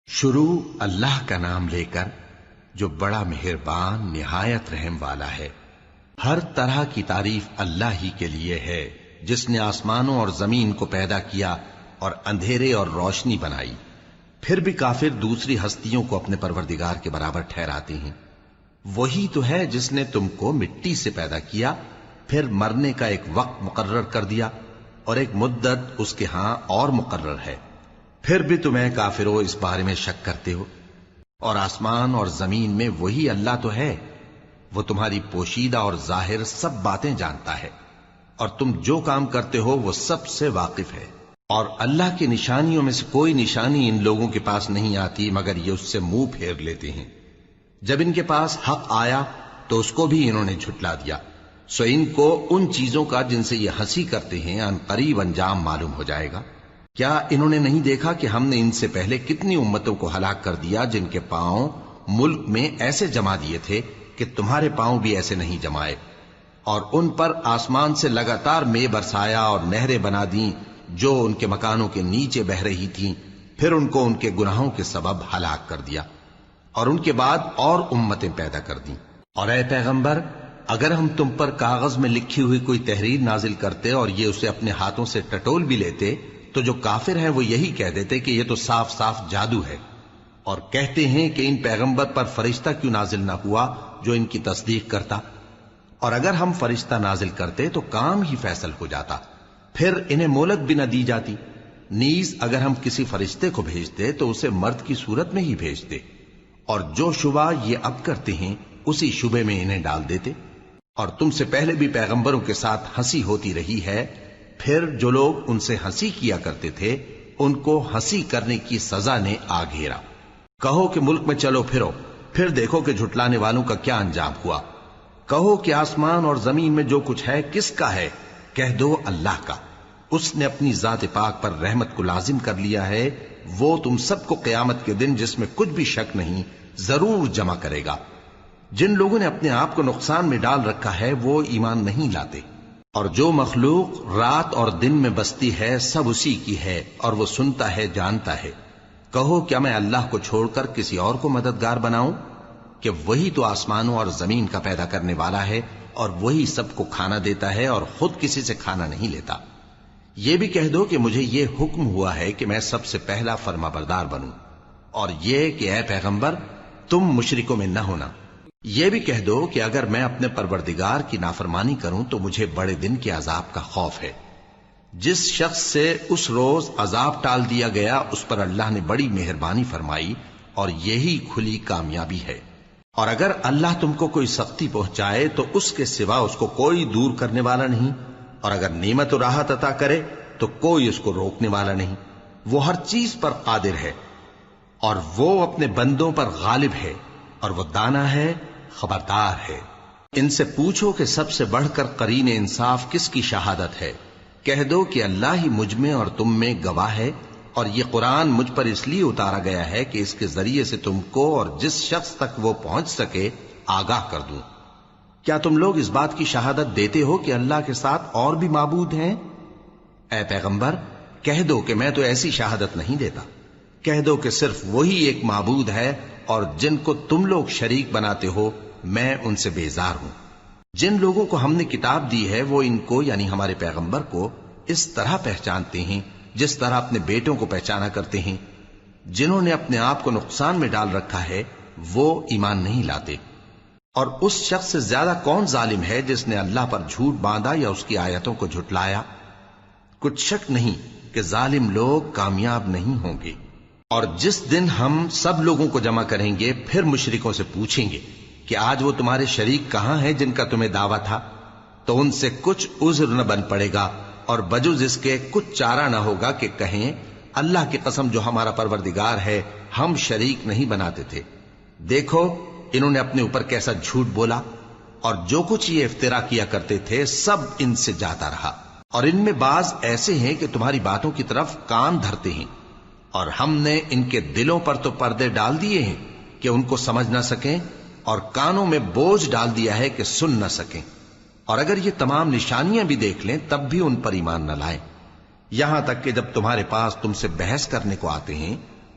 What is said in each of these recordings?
شروع اللہ کا نام لے کر جو بڑا مہربان نہایت رحم والا ہے۔ ہر طرح کی تعریف اللہ ہی کے لیے ہے جس نے آسمانوں اور زمین کو پیدا کیا اور اندھیرے اور روشنی بنائی۔ پھر بھی کافر دوسری ہستیوں کو اپنے پروردگار کے برابر ٹھہراتے ہیں۔ وہی تو ہے جس نے تم کو مٹی سے پیدا کیا، پھر مرنے کا ایک وقت مقرر کر دیا اور ایک مدت اس کے ہاں اور مقرر ہے۔ پھر بھی تمہیں کافروں اس بارے میں شک کرتے ہو۔ اور آسمان اور زمین میں وہی اللہ تو ہے، وہ تمہاری پوشیدہ اور ظاہر سب باتیں جانتا ہے، اور تم جو کام کرتے ہو وہ سب سے واقف ہے۔ اور اللہ کی نشانیوں میں سے کوئی نشانی ان لوگوں کے پاس نہیں آتی مگر یہ اس سے منہ پھیر لیتے ہیں۔ جب ان کے پاس حق آیا تو اس کو بھی انہوں نے جھٹلا دیا، سو ان کو ان چیزوں کا جن سے یہ ہنسی کرتے ہیں ان قریب انجام معلوم ہو جائے گا۔ کیا انہوں نے نہیں دیکھا کہ ہم نے ان سے پہلے کتنی امتوں کو ہلاک کر دیا جن کے پاؤں ملک میں ایسے جما دیے تھے کہ تمہارے پاؤں بھی ایسے نہیں جمائے، اور ان پر آسمان سے لگاتار مے برسایا اور نہریں بنا دیں جو ان کے مکانوں کے نیچے بہ رہی تھیں، پھر ان کو ان کے گناہوں کے سبب ہلاک کر دیا، اور ان کے بعد اور امتیں پیدا کر دیں۔ اور اے پیغمبر، اگر ہم تم پر کاغذ میں لکھی ہوئی کوئی تحریر نازل کرتے اور یہ اسے اپنے ہاتھوں سے ٹٹول بھی لیتے تو جو کافر ہیں وہ یہی کہہ دیتے کہ یہ تو صاف صاف جادو ہے، اور کہتے ہیں کہ ان پیغمبر پر فرشتہ کیوں نازل نہ ہوا جو ان کی تصدیق کرتا، اور اگر ہم فرشتہ نازل کرتے تو کام ہی فیصل ہو جاتا، پھر انہیں مہلت بھی نہ دی جاتی۔ نیز اگر ہم کسی فرشتے کو بھیجتے تو اسے مرد کی صورت میں ہی بھیجتے، اور جو شبہ یہ اب کرتے ہیں اسی شبے میں انہیں ڈال دیتے۔ اور تم سے پہلے بھی پیغمبروں کے ساتھ ہنسی ہوتی رہی ہے، پھر جو لوگ ان سے ہنسی کیا کرتے تھے ان کو ہنسی کرنے کی سزا نے آ گھیرا۔ کہو کہ ملک میں چلو پھرو، پھر دیکھو کہ جھٹلانے والوں کا کیا انجام ہوا۔ کہو کہ آسمان اور زمین میں جو کچھ ہے کس کا ہے؟ کہہ دو اللہ کا۔ اس نے اپنی ذات پاک پر رحمت کو لازم کر لیا ہے، وہ تم سب کو قیامت کے دن جس میں کچھ بھی شک نہیں ضرور جمع کرے گا۔ جن لوگوں نے اپنے آپ کو نقصان میں ڈال رکھا ہے وہ ایمان نہیں لاتے، اور جو مخلوق رات اور دن میں بستی ہے سب اسی کی ہے، اور وہ سنتا ہے جانتا ہے۔ کہو کیا میں اللہ کو چھوڑ کر کسی اور کو مددگار بناؤں کہ وہی تو آسمانوں اور زمین کا پیدا کرنے والا ہے، اور وہی سب کو کھانا دیتا ہے اور خود کسی سے کھانا نہیں لیتا۔ یہ بھی کہہ دو کہ مجھے یہ حکم ہوا ہے کہ میں سب سے پہلا فرما بردار بنوں، اور یہ کہ اے پیغمبر تم مشرکوں میں نہ ہونا۔ یہ بھی کہہ دو کہ اگر میں اپنے پروردگار کی نافرمانی کروں تو مجھے بڑے دن کے عذاب کا خوف ہے۔ جس شخص سے اس روز عذاب ٹال دیا گیا اس پر اللہ نے بڑی مہربانی فرمائی، اور یہی کھلی کامیابی ہے۔ اور اگر اللہ تم کو کوئی سختی پہنچائے تو اس کے سوا اس کو کوئی دور کرنے والا نہیں، اور اگر نعمت و راحت عطا کرے تو کوئی اس کو روکنے والا نہیں۔ وہ ہر چیز پر قادر ہے، اور وہ اپنے بندوں پر غالب ہے، اور وہ دانا ہے، خبردار ہے۔ ان سے پوچھو کہ سب سے بڑھ کر قرین انصاف کس کی شہادت ہے؟ کہہ دو کہ اللہ ہی مجھ میں اور تم میں گواہ ہے، اور یہ قرآن مجھ پر اس لیے اتارا گیا ہے کہ اس کے ذریعے سے تم کو اور جس شخص تک وہ پہنچ سکے آگاہ کر دوں۔ کیا تم لوگ اس بات کی شہادت دیتے ہو کہ اللہ کے ساتھ اور بھی معبود ہیں؟ اے پیغمبر کہہ دو کہ میں تو ایسی شہادت نہیں دیتا۔ کہہ دو کہ صرف وہی ایک معبود ہے، اور جن کو تم لوگ شریک بناتے ہو میں ان سے بیزار ہوں۔ جن لوگوں کو ہم نے کتاب دی ہے وہ ان کو یعنی ہمارے پیغمبر کو اس طرح پہچانتے ہیں جس طرح اپنے بیٹوں کو پہچانا کرتے ہیں۔ جنہوں نے اپنے آپ کو نقصان میں ڈال رکھا ہے وہ ایمان نہیں لاتے۔ اور اس شخص سے زیادہ کون ظالم ہے جس نے اللہ پر جھوٹ باندھا یا اس کی آیتوں کو جھٹلایا؟ کچھ شک نہیں کہ ظالم لوگ کامیاب نہیں ہوں گے۔ اور جس دن ہم سب لوگوں کو جمع کریں گے پھر مشرکوں سے پوچھیں گے کہ آج وہ تمہارے شریک کہاں ہیں جن کا تمہیں دعویٰ تھا، تو ان سے کچھ عذر نہ بن پڑے گا، اور بجز اس کے کچھ چارہ نہ ہوگا کہ کہیں اللہ کی قسم جو ہمارا پروردگار ہے ہم شریک نہیں بناتے تھے۔ دیکھو انہوں نے اپنے اوپر کیسا جھوٹ بولا، اور جو کچھ یہ افترا کیا کرتے تھے سب ان سے جاتا رہا۔ اور ان میں بعض ایسے ہیں کہ تمہاری باتوں کی طرف کان دھرتے ہیں، اور ہم نے ان کے دلوں پر تو پردے ڈال دیے ہیں کہ ان کو سمجھ نہ سکیں، اور کانوں میں بوجھ ڈال دیا ہے کہ سن نہ سکیں۔ اور اگر یہ تمام نشانیاں بھی دیکھ لیں تب بھی ان پر ایمان نہ لائیں، یہاں تک کہ جب تمہارے پاس تم سے بحث کرنے کو آتے ہیں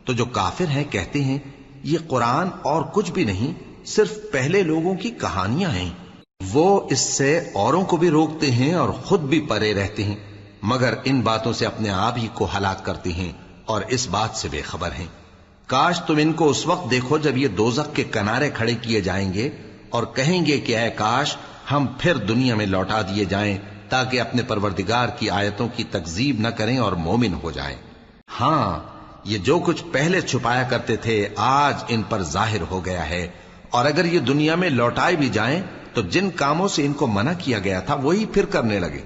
تو جو کافر ہیں کہتے ہیں یہ قرآن اور کچھ بھی نہیں، صرف پہلے لوگوں کی کہانیاں ہیں۔ وہ اس سے اوروں کو بھی روکتے ہیں اور خود بھی پرے رہتے ہیں، مگر ان باتوں سے اپنے آپ ہی کو ہلاک کرتے ہیں اور اس بات سے بے خبر ہیں۔ کاش تم ان کو اس وقت دیکھو جب یہ دوزخ کے کنارے کھڑے کیے جائیں گے اور کہیں گے کہ اے کاش ہم پھر دنیا میں لوٹا دیے جائیں تاکہ اپنے پروردگار کی آیتوں کی تکذیب نہ کریں اور مومن ہو جائیں۔ ہاں، یہ جو کچھ پہلے چھپایا کرتے تھے آج ان پر ظاہر ہو گیا ہے، اور اگر یہ دنیا میں لوٹائے بھی جائیں تو جن کاموں سے ان کو منع کیا گیا تھا وہی پھر کرنے لگے۔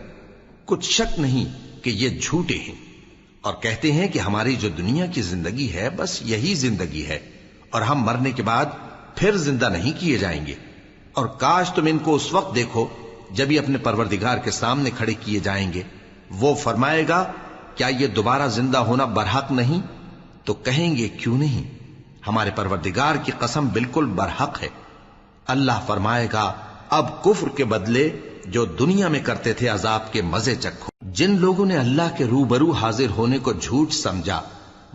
کچھ شک نہیں کہ یہ جھوٹے ہیں، اور کہتے ہیں کہ ہماری جو دنیا کی زندگی ہے بس یہی زندگی ہے، اور ہم مرنے کے بعد پھر زندہ نہیں کیے جائیں گے۔ اور کاش تم ان کو اس وقت دیکھو جب یہ اپنے پروردگار کے سامنے کھڑے کیے جائیں گے، وہ فرمائے گا کیا یہ دوبارہ زندہ ہونا برحق نہیں؟ تو کہیں گے کیوں نہیں، ہمارے پروردگار کی قسم بالکل برحق ہے۔ اللہ فرمائے گا اب کفر کے بدلے جو دنیا میں کرتے تھے عذاب کے مزے چکھو۔ جن لوگوں نے اللہ کے روبرو حاضر ہونے کو جھوٹ سمجھا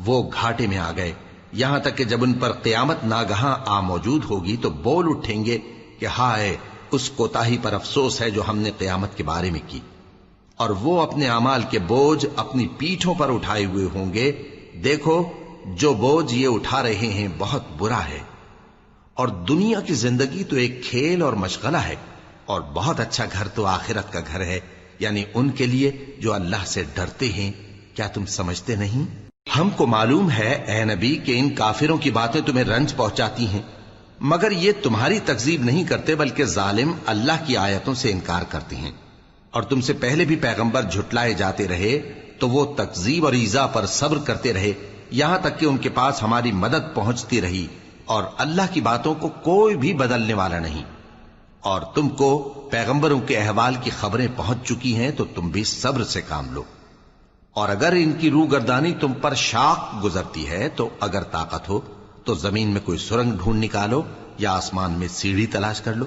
وہ گھاٹے میں آ گئے، یہاں تک کہ جب ان پر قیامت ناگہاں آ موجود ہوگی تو بول اٹھیں گے کہ ہائے اس کوتاہی پر افسوس ہے جو ہم نے قیامت کے بارے میں کی، اور وہ اپنے اعمال کے بوجھ اپنی پیٹھوں پر اٹھائے ہوئے ہوں گے۔ دیکھو جو بوجھ یہ اٹھا رہے ہیں بہت برا ہے، اور دنیا کی زندگی تو ایک کھیل اور مشغلہ ہے، اور بہت اچھا گھر تو آخرت کا گھر ہے، یعنی ان کے لیے جو اللہ سے ڈرتے ہیں۔ کیا تم سمجھتے نہیں؟ ہم کو معلوم ہے اے نبی کہ ان کافروں کی باتیں تمہیں رنج پہنچاتی ہیں، مگر یہ تمہاری تکذیب نہیں کرتے بلکہ ظالم اللہ کی آیتوں سے انکار کرتے ہیں، اور تم سے پہلے بھی پیغمبر جھٹلائے جاتے رہے تو وہ تکذیب اور ایذا پر صبر کرتے رہے، یہاں تک کہ ان کے پاس ہماری مدد پہنچتی رہی، اور اللہ کی باتوں کو کوئی بھی بدلنے والا نہیں۔ اور تم کو پیغمبروں کے احوال کی خبریں پہنچ چکی ہیں تو تم بھی صبر سے کام لو، اور اگر ان کی روح گردانی تم پر شاق گزرتی ہے تو اگر طاقت ہو تو زمین میں کوئی سرنگ ڈھونڈ نکالو یا آسمان میں سیڑھی تلاش کر لو،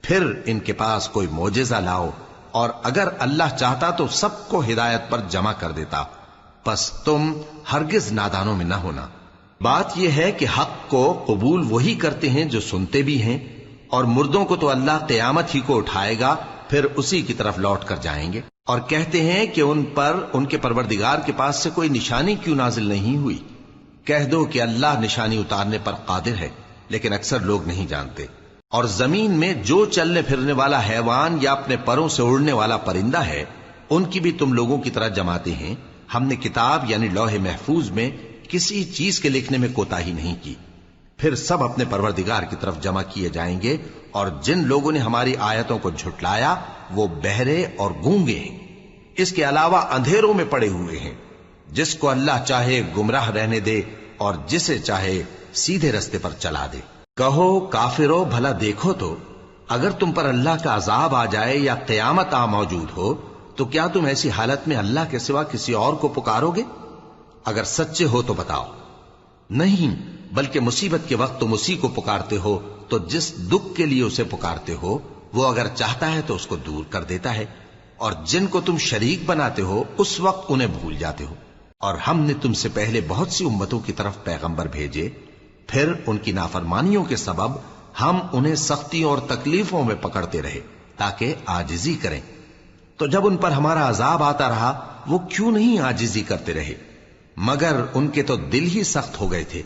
پھر ان کے پاس کوئی معجزہ لاؤ، اور اگر اللہ چاہتا تو سب کو ہدایت پر جمع کر دیتا، پس تم ہرگز نادانوں میں نہ ہونا۔ بات یہ ہے کہ حق کو قبول وہی کرتے ہیں جو سنتے بھی ہیں، اور مردوں کو تو اللہ قیامت ہی کو اٹھائے گا، پھر اسی کی طرف لوٹ کر جائیں گے۔ اور کہتے ہیں کہ ان پر ان کے پروردگار کے پاس سے کوئی نشانی کیوں نازل نہیں ہوئی؟ کہہ دو کہ اللہ نشانی اتارنے پر قادر ہے، لیکن اکثر لوگ نہیں جانتے۔ اور زمین میں جو چلنے پھرنے والا حیوان یا اپنے پروں سے اڑنے والا پرندہ ہے ان کی بھی تم لوگوں کی طرح جماتے ہیں۔ ہم نے کتاب یعنی لوح محفوظ میں کسی چیز کے لکھنے میں کوتاہی نہیں کی، پھر سب اپنے پروردگار کی طرف جمع کیے جائیں گے، اور جن لوگوں نے ہماری آیتوں کو جھٹلایا وہ بہرے اور گونگے ہیں، اس کے علاوہ اندھیروں میں پڑے ہوئے ہیں۔ جس کو اللہ چاہے گمراہ رہنے دے اور جسے چاہے سیدھے رستے پر چلا دے۔ کہو کافرو بھلا دیکھو تو اگر تم پر اللہ کا عذاب آ جائے یا قیامت آ موجود ہو تو کیا تم ایسی حالت میں اللہ کے سوا کسی اور کو پکارو گے؟ اگر سچے ہو تو بتاؤ۔ نہیں، بلکہ مصیبت کے وقت تم اسی کو پکارتے ہو، تو جس دکھ کے لیے اسے پکارتے ہو وہ اگر چاہتا ہے تو اس کو دور کر دیتا ہے، اور جن کو تم شریک بناتے ہو اس وقت انہیں بھول جاتے ہو۔ اور ہم نے تم سے پہلے بہت سی امتوں کی طرف پیغمبر بھیجے، پھر ان کی نافرمانیوں کے سبب ہم انہیں سختیوں اور تکلیفوں میں پکڑتے رہے تاکہ عاجزی کریں، تو جب ان پر ہمارا عذاب آتا رہا وہ کیوں نہیں عاجزی کرتے رہے، مگر ان کے تو دل ہی سخت ہو گئے تھے،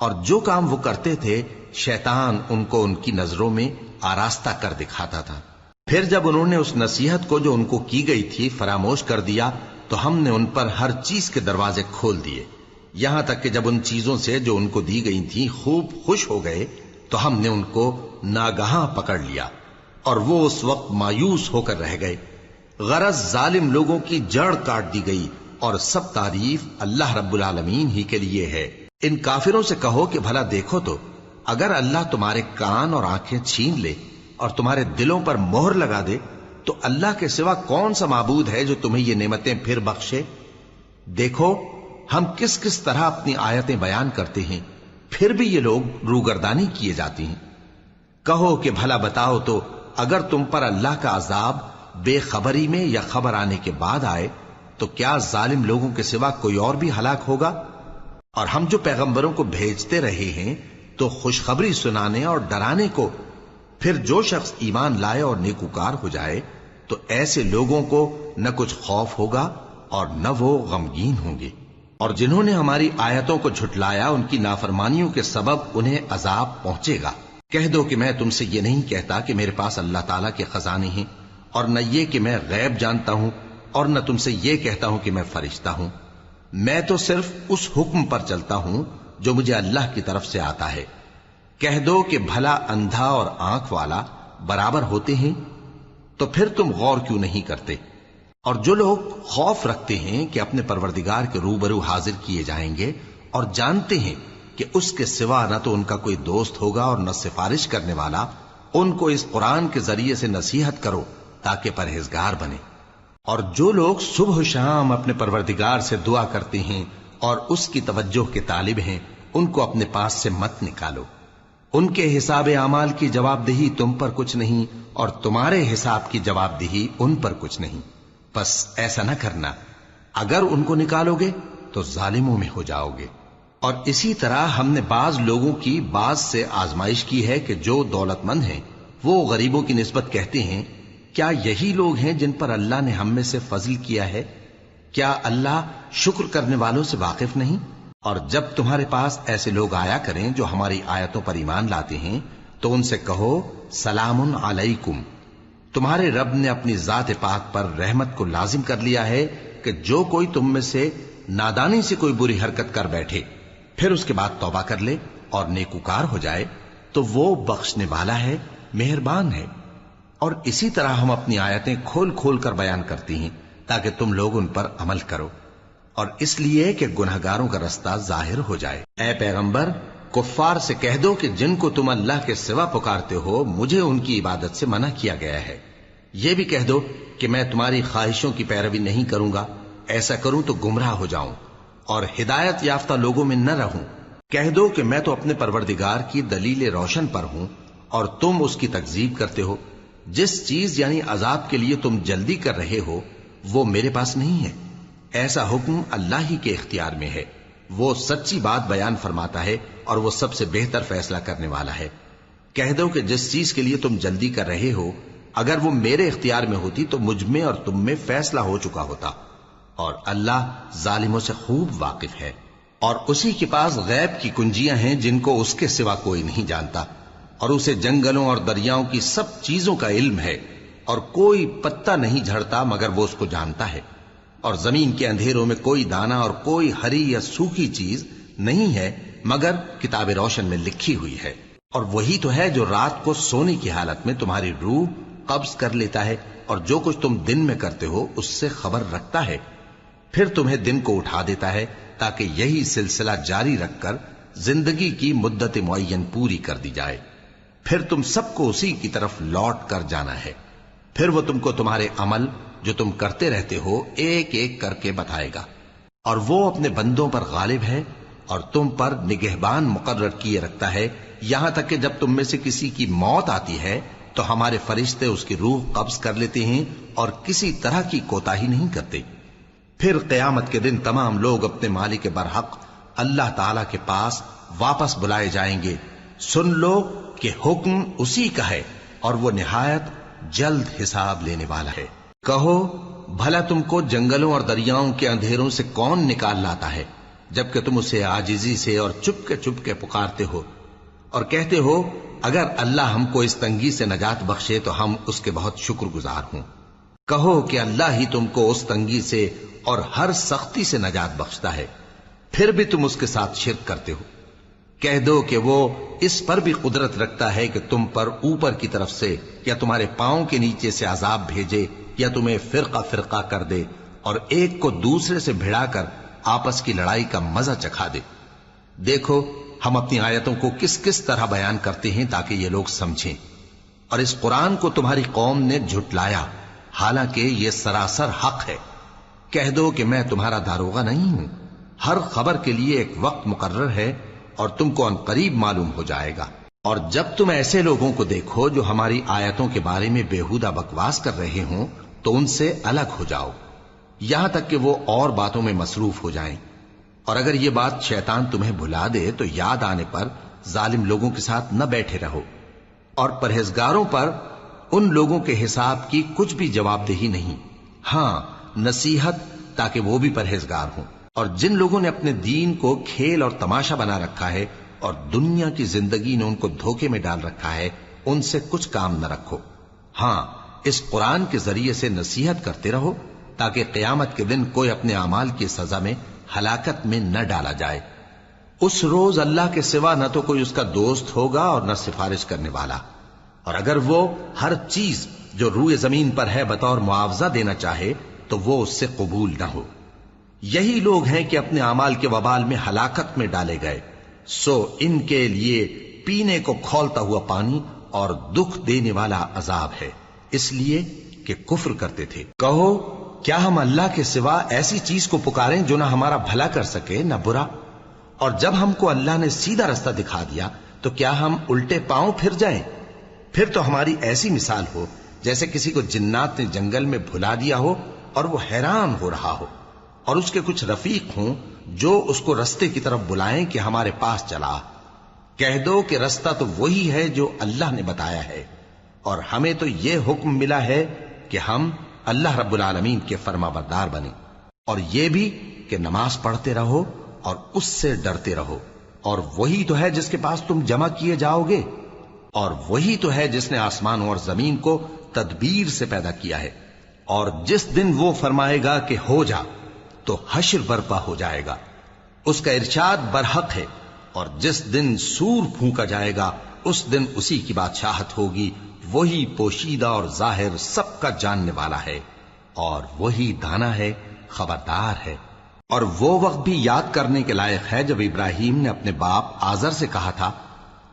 اور جو کام وہ کرتے تھے شیطان ان کو ان کی نظروں میں آراستہ کر دکھاتا تھا۔ پھر جب انہوں نے اس نصیحت کو جو ان کو کی گئی تھی فراموش کر دیا تو ہم نے ان پر ہر چیز کے دروازے کھول دیے، یہاں تک کہ جب ان چیزوں سے جو ان کو دی گئی تھی خوب خوش ہو گئے تو ہم نے ان کو ناگہاں پکڑ لیا، اور وہ اس وقت مایوس ہو کر رہ گئے۔ غرض ظالم لوگوں کی جڑ کاٹ دی گئی، اور سب تعریف اللہ رب العالمین ہی کے لیے ہے۔ ان کافروں سے کہو کہ بھلا دیکھو تو اگر اللہ تمہارے کان اور آنکھیں چھین لے اور تمہارے دلوں پر مہر لگا دے تو اللہ کے سوا کون سا معبود ہے جو تمہیں یہ نعمتیں پھر بخشے؟ دیکھو ہم کس کس طرح اپنی آیتیں بیان کرتے ہیں، پھر بھی یہ لوگ روگردانی کیے جاتی ہیں۔ کہو کہ بھلا بتاؤ تو اگر تم پر اللہ کا عذاب بے خبری میں یا خبر آنے کے بعد آئے تو کیا ظالم لوگوں کے سوا کوئی اور بھی ہلاک ہوگا؟ اور ہم جو پیغمبروں کو بھیجتے رہے ہیں تو خوشخبری سنانے اور ڈرانے کو، پھر جو شخص ایمان لائے اور نیکوکار ہو جائے تو ایسے لوگوں کو نہ کچھ خوف ہوگا اور نہ وہ غمگین ہوں گے۔ اور جنہوں نے ہماری آیتوں کو جھٹلایا ان کی نافرمانیوں کے سبب انہیں عذاب پہنچے گا۔ کہہ دو کہ میں تم سے یہ نہیں کہتا کہ میرے پاس اللہ تعالیٰ کے خزانے ہیں، اور نہ یہ کہ میں غیب جانتا ہوں، اور نہ تم سے یہ کہتا ہوں کہ میں فرشتہ ہوں۔ میں تو صرف اس حکم پر چلتا ہوں جو مجھے اللہ کی طرف سے آتا ہے۔ کہہ دو کہ بھلا اندھا اور آنکھ والا برابر ہوتے ہیں؟ تو پھر تم غور کیوں نہیں کرتے؟ اور جو لوگ خوف رکھتے ہیں کہ اپنے پروردگار کے روبرو حاضر کیے جائیں گے اور جانتے ہیں کہ اس کے سوا نہ تو ان کا کوئی دوست ہوگا اور نہ سفارش کرنے والا، ان کو اس قرآن کے ذریعے سے نصیحت کرو تاکہ پرہیزگار بنے۔ اور جو لوگ صبح و شام اپنے پروردگار سے دعا کرتے ہیں اور اس کی توجہ کے طالب ہیں، ان کو اپنے پاس سے مت نکالو۔ ان کے حساب اعمال کی جواب دہی تم پر کچھ نہیں، اور تمہارے حساب کی جواب دہی ان پر کچھ نہیں۔ بس ایسا نہ کرنا، اگر ان کو نکالو گے تو ظالموں میں ہو جاؤ گے۔ اور اسی طرح ہم نے بعض لوگوں کی بعض سے آزمائش کی ہے کہ جو دولت مند ہیں وہ غریبوں کی نسبت کہتے ہیں کیا یہی لوگ ہیں جن پر اللہ نے ہم میں سے فضل کیا ہے؟ کیا اللہ شکر کرنے والوں سے واقف نہیں؟ اور جب تمہارے پاس ایسے لوگ آیا کریں جو ہماری آیتوں پر ایمان لاتے ہیں تو ان سے کہو سلام علیکم، تمہارے رب نے اپنی ذات پاک پر رحمت کو لازم کر لیا ہے کہ جو کوئی تم میں سے نادانی سے کوئی بری حرکت کر بیٹھے پھر اس کے بعد توبہ کر لے اور نیکوکار ہو جائے تو وہ بخشنے والا ہے، مہربان ہے۔ اور اسی طرح ہم اپنی آیتیں کھول کھول کر بیان کرتی ہیں تاکہ تم لوگ ان پر عمل کرو، اور اس لیے کہ گنہگاروں کا رستہ ظاہر ہو جائے۔ اے پیغمبر، کفار سے کہہ دو کہ جن کو تم اللہ کے سوا پکارتے ہو مجھے ان کی عبادت سے منع کیا گیا ہے۔ یہ بھی کہہ دو کہ میں تمہاری خواہشوں کی پیروی نہیں کروں گا، ایسا کروں تو گمراہ ہو جاؤں اور ہدایت یافتہ لوگوں میں نہ رہوں۔ کہہ دو کہ میں تو اپنے پروردگار کی دلیل روشن پر ہوں اور تم اس کی تکذیب کرتے ہو۔ جس چیز یعنی عذاب کے لیے تم جلدی کر رہے ہو وہ میرے پاس نہیں ہے، ایسا حکم اللہ ہی کے اختیار میں ہے۔ وہ سچی بات بیان فرماتا ہے اور وہ سب سے بہتر فیصلہ کرنے والا ہے۔ کہہ دو کہ جس چیز کے لیے تم جلدی کر رہے ہو اگر وہ میرے اختیار میں ہوتی تو مجھ میں اور تم میں فیصلہ ہو چکا ہوتا، اور اللہ ظالموں سے خوب واقف ہے۔ اور اسی کے پاس غیب کی کنجیاں ہیں جن کو اس کے سوا کوئی نہیں جانتا، اور اسے جنگلوں اور دریاؤں کی سب چیزوں کا علم ہے، اور کوئی پتا نہیں جھڑتا مگر وہ اس کو جانتا ہے، اور زمین کے اندھیروں میں کوئی دانہ اور کوئی ہری یا سوکھی چیز نہیں ہے مگر کتاب روشن میں لکھی ہوئی ہے۔ اور وہی تو ہے جو رات کو سونے کی حالت میں تمہاری روح قبض کر لیتا ہے اور جو کچھ تم دن میں کرتے ہو اس سے خبر رکھتا ہے، پھر تمہیں دن کو اٹھا دیتا ہے تاکہ یہی سلسلہ جاری رکھ کر زندگی کی مدت معین پوری کر دی جائے، پھر تم سب کو اسی کی طرف لوٹ کر جانا ہے، پھر وہ تم کو تمہارے عمل جو تم کرتے رہتے ہو ایک ایک کر کے بتائے گا۔ اور وہ اپنے بندوں پر غالب ہے اور تم پر نگہبان مقرر کیے رکھتا ہے، یہاں تک کہ جب تم میں سے کسی کی موت آتی ہے تو ہمارے فرشتے اس کی روح قبض کر لیتے ہیں اور کسی طرح کی کوتاہی نہیں کرتے۔ پھر قیامت کے دن تمام لوگ اپنے مالک برحق اللہ تعالی کے پاس واپس بلائے جائیں گے۔ سن لو کہ حکم اسی کا ہے اور وہ نہایت جلد حساب لینے والا ہے۔ کہو بھلا تم کو جنگلوں اور دریاؤں کے اندھیروں سے کون نکال لاتا ہے جبکہ تم اسے عاجزی سے اور چپ کے پکارتے ہو اور کہتے ہو اگر اللہ ہم کو اس تنگی سے نجات بخشے تو ہم اس کے بہت شکر گزار ہوں۔ کہو کہ اللہ ہی تم کو اس تنگی سے اور ہر سختی سے نجات بخشتا ہے، پھر بھی تم اس کے ساتھ شرک کرتے ہو۔ کہہ دو کہ وہ اس پر بھی قدرت رکھتا ہے کہ تم پر اوپر کی طرف سے یا تمہارے پاؤں کے نیچے سے عذاب بھیجے یا تمہیں فرقہ فرقہ کر دے اور ایک کو دوسرے سے بھڑا کر آپس کی لڑائی کا مزہ چکھا دے۔ دیکھو ہم اپنی آیتوں کو کس کس طرح بیان کرتے ہیں تاکہ یہ لوگ سمجھیں، اور اس قرآن کو تمہاری قوم نے جھٹلایا حالانکہ یہ سراسر حق ہے۔ کہہ دو کہ میں تمہارا داروغہ نہیں ہوں، ہر خبر کے لیے ایک وقت مقرر ہے اور تم کو ان قریب معلوم ہو جائے گا۔ اور جب تم ایسے لوگوں کو دیکھو جو ہماری آیتوں کے بارے میں بےہودہ بکواس کر رہے ہوں تو ان سے الگ ہو جاؤ یہاں تک کہ وہ اور باتوں میں مصروف ہو جائیں۔ اور اگر یہ بات شیطان تمہیں بھلا دے تو یاد آنے پر ظالم لوگوں کے ساتھ نہ بیٹھے رہو، اور پرہیزگاروں پر ان لوگوں کے حساب کی کچھ بھی جواب دہی نہیں، ہاں نصیحت تاکہ وہ بھی پرہیزگار ہوں۔ اور جن لوگوں نے اپنے دین کو کھیل اور تماشا بنا رکھا ہے اور دنیا کی زندگی نے ان کو دھوکے میں ڈال رکھا ہے، ان سے کچھ کام نہ رکھو، ہاں اس قرآن کے ذریعے سے نصیحت کرتے رہو تاکہ قیامت کے دن کوئی اپنے اعمال کی سزا میں ہلاکت میں نہ ڈالا جائے۔ اس روز اللہ کے سوا نہ تو کوئی اس کا دوست ہوگا اور نہ سفارش کرنے والا، اور اگر وہ ہر چیز جو روئے زمین پر ہے بطور معاوضہ دینا چاہے تو وہ اس سے قبول نہ ہو۔ یہی لوگ ہیں کہ اپنے اعمال کے وبال میں ہلاکت میں ڈالے گئے، سو ان کے لیے پینے کو کھولتا ہوا پانی اور دکھ دینے والا عذاب ہے، اس لیے کہ کفر کرتے تھے۔ کہو کیا ہم اللہ کے سوا ایسی چیز کو پکاریں جو نہ ہمارا بھلا کر سکے نہ برا؟ اور جب ہم کو اللہ نے سیدھا رستہ دکھا دیا تو کیا ہم الٹے پاؤں پھر جائیں؟ پھر تو ہماری ایسی مثال ہو جیسے کسی کو جنات نے جنگل میں بھلا دیا ہو اور وہ حیران ہو رہا ہو، اور اس کے کچھ رفیق ہوں جو اس کو رستے کی طرف بلائیں کہ ہمارے پاس چلا۔ کہہ دو کہ رستہ تو وہی ہے جو اللہ نے بتایا ہے، اور ہمیں تو یہ حکم ملا ہے کہ ہم اللہ رب العالمین کے فرما بردار بنیں، اور یہ بھی کہ نماز پڑھتے رہو اور اس سے ڈرتے رہو، اور وہی تو ہے جس کے پاس تم جمع کیے جاؤ گے، اور وہی تو ہے جس نے آسمانوں اور زمین کو تدبیر سے پیدا کیا ہے، اور جس دن وہ فرمائے گا کہ ہو جا تو حشر برپا ہو جائے گا، اس کا ارشاد برحق ہے، اور جس دن سور پھونکا جائے گا اس دن اسی کی بادشاہت ہوگی، وہی پوشیدہ اور ظاہر سب کا جاننے والا ہے، اور وہی دانا ہے، خبردار ہے۔ اور وہ وقت بھی یاد کرنے کے لائق ہے جب ابراہیم نے اپنے باپ آزر سے کہا تھا،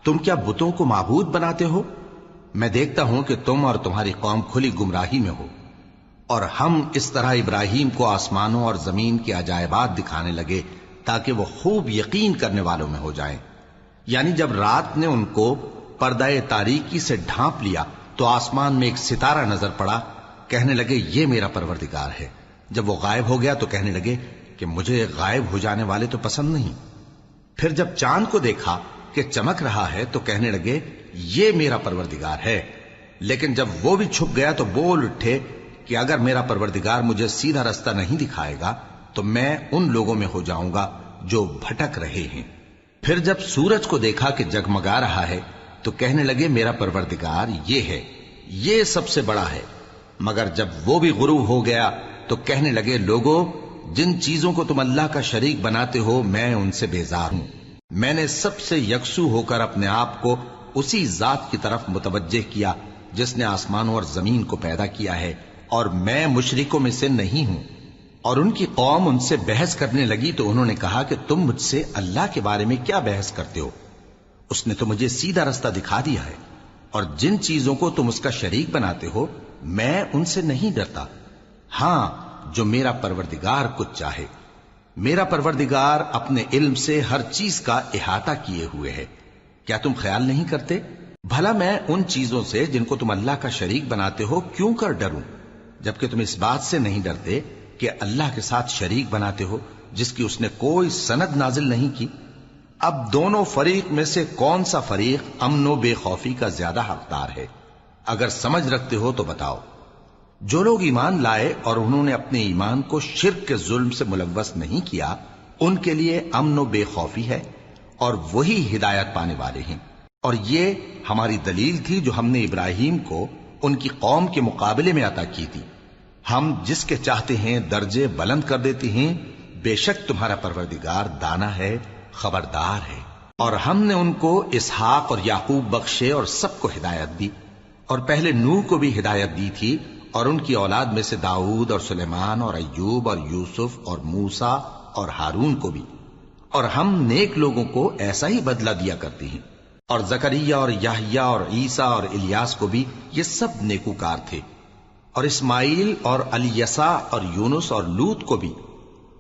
تم کیا بتوں کو معبود بناتے ہو؟ میں دیکھتا ہوں کہ تم اور تمہاری قوم کھلی گمراہی میں ہو۔ اور ہم اس طرح ابراہیم کو آسمانوں اور زمین کے عجائبات دکھانے لگے تاکہ وہ خوب یقین کرنے والوں میں ہو جائیں۔ یعنی جب رات نے ان کو پردہ تاریکی سے ڈھانپ لیا تو آسمان میں ایک ستارہ نظر پڑا، کہنے لگے یہ میرا پروردگار ہے۔ جب وہ غائب ہو گیا تو کہنے لگے کہ مجھے غائب ہو جانے والے تو پسند نہیں۔ پھر جب چاند کو دیکھا کہ چمک رہا ہے تو کہنے لگے یہ میرا پروردگار ہے۔ لیکن جب وہ بھی چھپ گیا تو بول اٹھے کہ اگر میرا پروردگار مجھے سیدھا رستہ نہیں دکھائے گا تو میں ان لوگوں میں ہو جاؤں گا جو بھٹک رہے ہیں۔ پھر جب سورج کو دیکھا کہ جگمگا رہا ہے تو کہنے لگے میرا پروردگار یہ ہے، یہ سب سے بڑا ہے۔ مگر جب وہ بھی غروب ہو گیا تو کہنے لگے لوگو، جن چیزوں کو تم اللہ کا شریک بناتے ہو میں ان سے بیزار ہوں۔ میں نے سب سے یکسو ہو کر اپنے آپ کو اسی ذات کی طرف متوجہ کیا جس نے آسمانوں اور زمین کو پیدا کیا ہے، اور میں مشرکوں میں سے نہیں ہوں۔ اور ان کی قوم ان سے بحث کرنے لگی تو انہوں نے کہا کہ تم مجھ سے اللہ کے بارے میں کیا بحث کرتے ہو؟ اس نے تو مجھے سیدھا رستہ دکھا دیا ہے، اور جن چیزوں کو تم اس کا شریک بناتے ہو میں ان سے نہیں ڈرتا، ہاں جو میرا پروردگار کچھ چاہے۔ میرا پروردگار اپنے علم سے ہر چیز کا احاطہ کیے ہوئے ہے۔ کیا تم خیال نہیں کرتے؟ بھلا میں ان چیزوں سے جن کو تم اللہ کا شریک بناتے ہو کیوں کر ڈروں، جبکہ تم اس بات سے نہیں ڈرتے کہ اللہ کے ساتھ شریک بناتے ہو جس کی اس نے کوئی سند نازل نہیں کی۔ اب دونوں فریق میں سے کون سا فریق امن و بے خوفی کا زیادہ حقدار ہے؟ اگر سمجھ رکھتے ہو تو بتاؤ۔ جو لوگ ایمان لائے اور انہوں نے اپنے ایمان کو شرک کے ظلم سے ملوث نہیں کیا، ان کے لیے امن و بے خوفی ہے، اور وہی ہدایت پانے والے ہیں۔ اور یہ ہماری دلیل تھی جو ہم نے ابراہیم کو ان کی قوم کے مقابلے میں عطا کی تھی۔ ہم جس کے چاہتے ہیں درجے بلند کر دیتے ہیں، بے شک تمہارا پروردگار دانا ہے، خبردار ہے۔ اور ہم نے ان کو اسحاق اور یعقوب بخشے اور سب کو ہدایت دی، اور پہلے نوح کو بھی ہدایت دی تھی، اور ان کی اولاد میں سے داؤد اور سلیمان اور ایوب اور یوسف اور موسیٰ اور ہارون کو بھی۔ اور ہم نیک لوگوں کو ایسا ہی بدلہ دیا کرتے ہیں۔ اور زکریا اور یحییٰ اور عیسیٰ اور الیاس کو بھی، یہ سب نیکوکار تھے۔ اور اسماعیل اور الیسع اور یونس اور لوط کو بھی،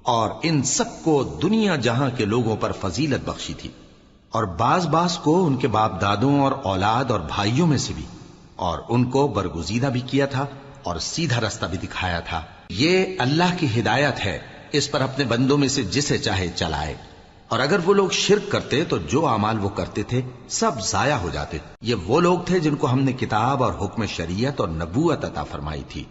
اور ان سب کو دنیا جہاں کے لوگوں پر فضیلت بخشی تھی، اور بعض کو ان کے باپ دادوں اور اولاد اور بھائیوں میں سے بھی، اور ان کو برگزیدہ بھی کیا تھا اور سیدھا رستہ بھی دکھایا تھا۔ یہ اللہ کی ہدایت ہے اس پر اپنے بندوں میں سے جسے چاہے چلائے، اور اگر وہ لوگ شرک کرتے تو جو اعمال وہ کرتے تھے سب ضائع ہو جاتے۔ یہ وہ لوگ تھے جن کو ہم نے کتاب اور حکم شریعت اور نبوت عطا فرمائی تھی۔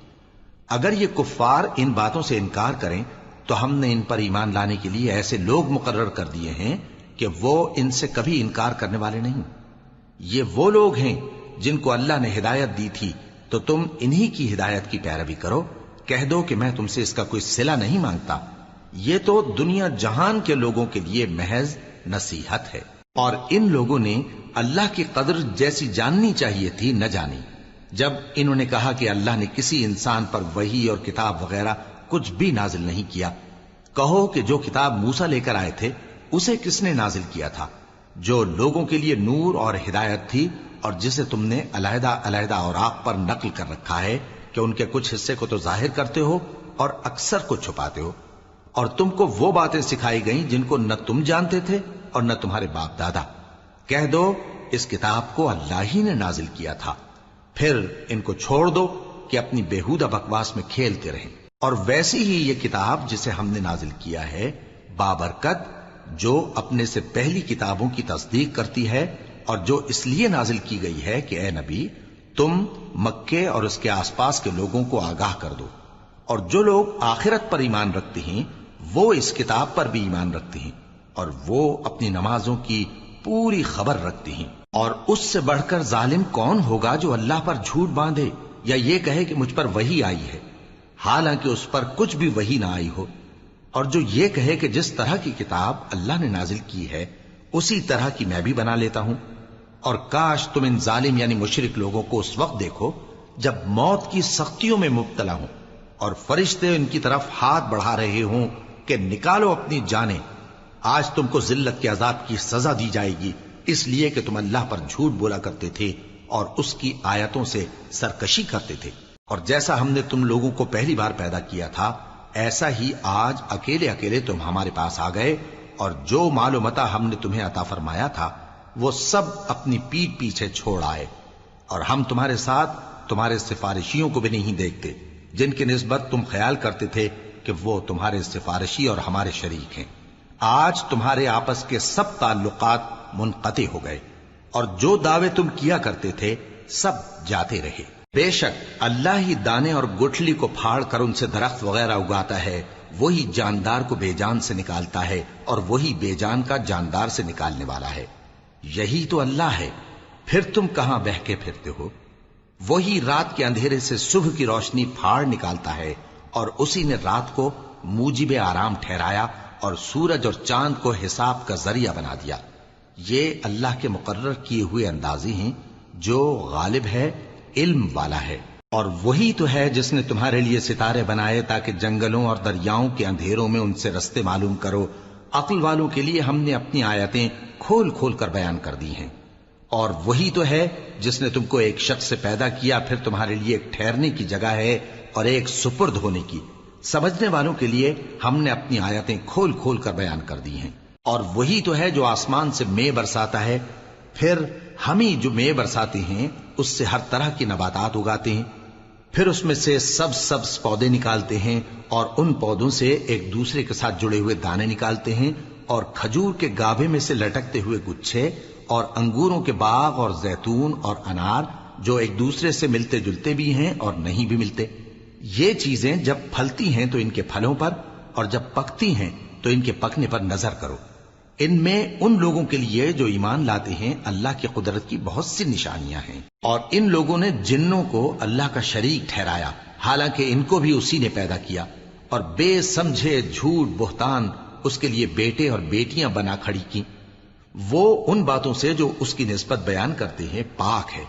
اگر یہ کفار ان باتوں سے انکار کریں تو ہم نے ان پر ایمان لانے کے لیے ایسے لوگ مقرر کر دیے ہیں کہ وہ ان سے کبھی انکار کرنے والے نہیں۔ یہ وہ لوگ ہیں جن کو اللہ نے ہدایت دی تھی، تو تم انہی کی ہدایت کی پیروی کرو۔ کہہ دو کہ میں تم سے اس کا کوئی صلہ نہیں مانگتا، یہ تو دنیا جہان کے لوگوں کے لیے محض نصیحت ہے۔ اور ان لوگوں نے اللہ کی قدر جیسی جاننی چاہیے تھی نہ جانی۔ جب انہوں نے کہا کہ اللہ نے کسی انسان پر وحی اور کتاب وغیرہ کچھ بھی نازل نہیں کیا، کہو کہ جو کتاب موسیٰ لے کر آئے تھے اسے کس نے نازل کیا تھا، جو لوگوں کے لیے نور اور ہدایت تھی، اور جسے تم نے علیحدہ علیحدہ اوراق پر نقل کر رکھا ہے کہ ان کے کچھ حصے کو تو ظاہر کرتے ہو اور اکثر کو چھپاتے ہو۔ اور تم کو وہ باتیں سکھائی گئیں جن کو نہ تم جانتے تھے اور نہ تمہارے باپ دادا۔ کہہ دو اس کتاب کو اللہ ہی نے نازل کیا تھا، پھر ان کو چھوڑ دو کہ اپنی بیہودہ بکواس میں کھیلتے رہیں۔ اور ویسی ہی یہ کتاب جسے ہم نے نازل کیا ہے بابرکت، جو اپنے سے پہلی کتابوں کی تصدیق کرتی ہے، اور جو اس لیے نازل کی گئی ہے کہ اے نبی تم مکے اور اس کے آس پاس کے لوگوں کو آگاہ کر دو، اور جو لوگ آخرت پر ایمان رکھتے ہیں وہ اس کتاب پر بھی ایمان رکھتے ہیں، اور وہ اپنی نمازوں کی پوری خبر رکھتے ہیں۔ اور اس سے بڑھ کر ظالم کون ہوگا جو اللہ پر جھوٹ باندھے یا یہ کہے کہ مجھ پر وحی آئی ہے، حالانکہ اس پر کچھ بھی وحی نہ آئی ہو، اور جو یہ کہے کہ جس طرح کی کتاب اللہ نے نازل کی ہے اسی طرح کی میں بھی بنا لیتا ہوں۔ اور کاش تم ان ظالم یعنی مشرک لوگوں کو اس وقت دیکھو جب موت کی سختیوں میں مبتلا ہوں اور فرشتے ان کی طرف ہاتھ بڑھا رہے ہوں کہ نکالو اپنی جانیں، آج تم کو ذلت کے عذاب کی سزا دی جائے گی، اس لیے کہ تم اللہ پر جھوٹ بولا کرتے تھے اور اس کی آیتوں سے سرکشی کرتے تھے۔ اور جیسا ہم نے تم لوگوں کو پہلی بار پیدا کیا تھا ایسا ہی آج اکیلے اکیلے تم ہمارے پاس آ گئے، اور جو مال و متاع ہم نے تمہیں عطا فرمایا تھا وہ سب اپنی پیٹھ پیچھے چھوڑ آئے، اور ہم تمہارے ساتھ تمہارے سفارشیوں کو بھی نہیں دیکھتے جن کی نسبت تم خیال کرتے تھے کہ وہ تمہارے سفارشی اور ہمارے شریک ہیں۔ آج تمہارے آپس کے سب تعلقات منقطع ہو گئے، اور جو دعوے تم کیا کرتے تھے سب جاتے رہے۔ بے شک اللہ ہی دانے اور گٹھلی کو پھاڑ کر ان سے درخت وغیرہ اگاتا ہے، وہی جاندار کو بے جان سے نکالتا ہے، اور وہی بے جان کا جاندار سے نکالنے والا ہے۔ یہی تو اللہ ہے، پھر تم کہاں بہہ کے پھرتے ہو؟ وہی رات کے اندھیرے سے صبح کی روشنی پھاڑ نکالتا ہے، اور اسی نے رات کو موجب آرام ٹھہرایا اور سورج اور چاند کو حساب کا ذریعہ بنا دیا۔ یہ اللہ کے مقرر کیے ہوئے اندازے ہیں، جو غالب ہے، علم والا ہے۔ اور وہی تو ہے جس نے تمہارے لیے ستارے بنائے تاکہ جنگلوں اور دریاؤں کے اندھیروں میں ان سے رستے معلوم کرو۔ عقل والوں کے لیے ہم نے اپنی آیتیں کھول کھول کر بیان کر دی ہیں۔ اور وہی تو ہے جس نے تم کو ایک شخص سے پیدا کیا، پھر تمہارے لیے ایک ٹھہرنے کی جگہ ہے اور ایک سپرد ہونے کی۔ سمجھنے والوں کے لیے ہم نے اپنی آیتیں کھول کھول کر بیان کر دی ہیں۔ اور وہی تو ہے جو آسمان سے مے برساتا ہے، پھر ہم ہی جو مے برساتے ہیں اس سے ہر طرح کی نباتات اگاتے ہیں، پھر اس میں سے سبز پودے نکالتے ہیں، اور ان پودوں سے ایک دوسرے کے ساتھ جڑے ہوئے دانے نکالتے ہیں، اور کھجور کے گابھے میں سے لٹکتے ہوئے گچھے، اور انگوروں کے باغ اور زیتون اور انار جو ایک دوسرے سے ملتے جلتے بھی ہیں اور نہیں بھی ملتے۔ یہ چیزیں جب پھلتی ہیں تو ان کے پھلوں پر، اور جب پکتی ہیں تو ان کے پکنے پر نظر کرو۔ ان میں ان لوگوں کے لیے جو ایمان لاتے ہیں اللہ کی قدرت کی بہت سی نشانیاں ہیں۔ اور ان لوگوں نے جنوں کو اللہ کا شریک ٹھہرایا، حالانکہ ان کو بھی اسی نے پیدا کیا، اور بے سمجھے جھوٹ بہتان اس کے لیے بیٹے اور بیٹیاں بنا کھڑی کی۔ وہ ان باتوں سے جو اس کی نسبت بیان کرتے ہیں پاک ہے،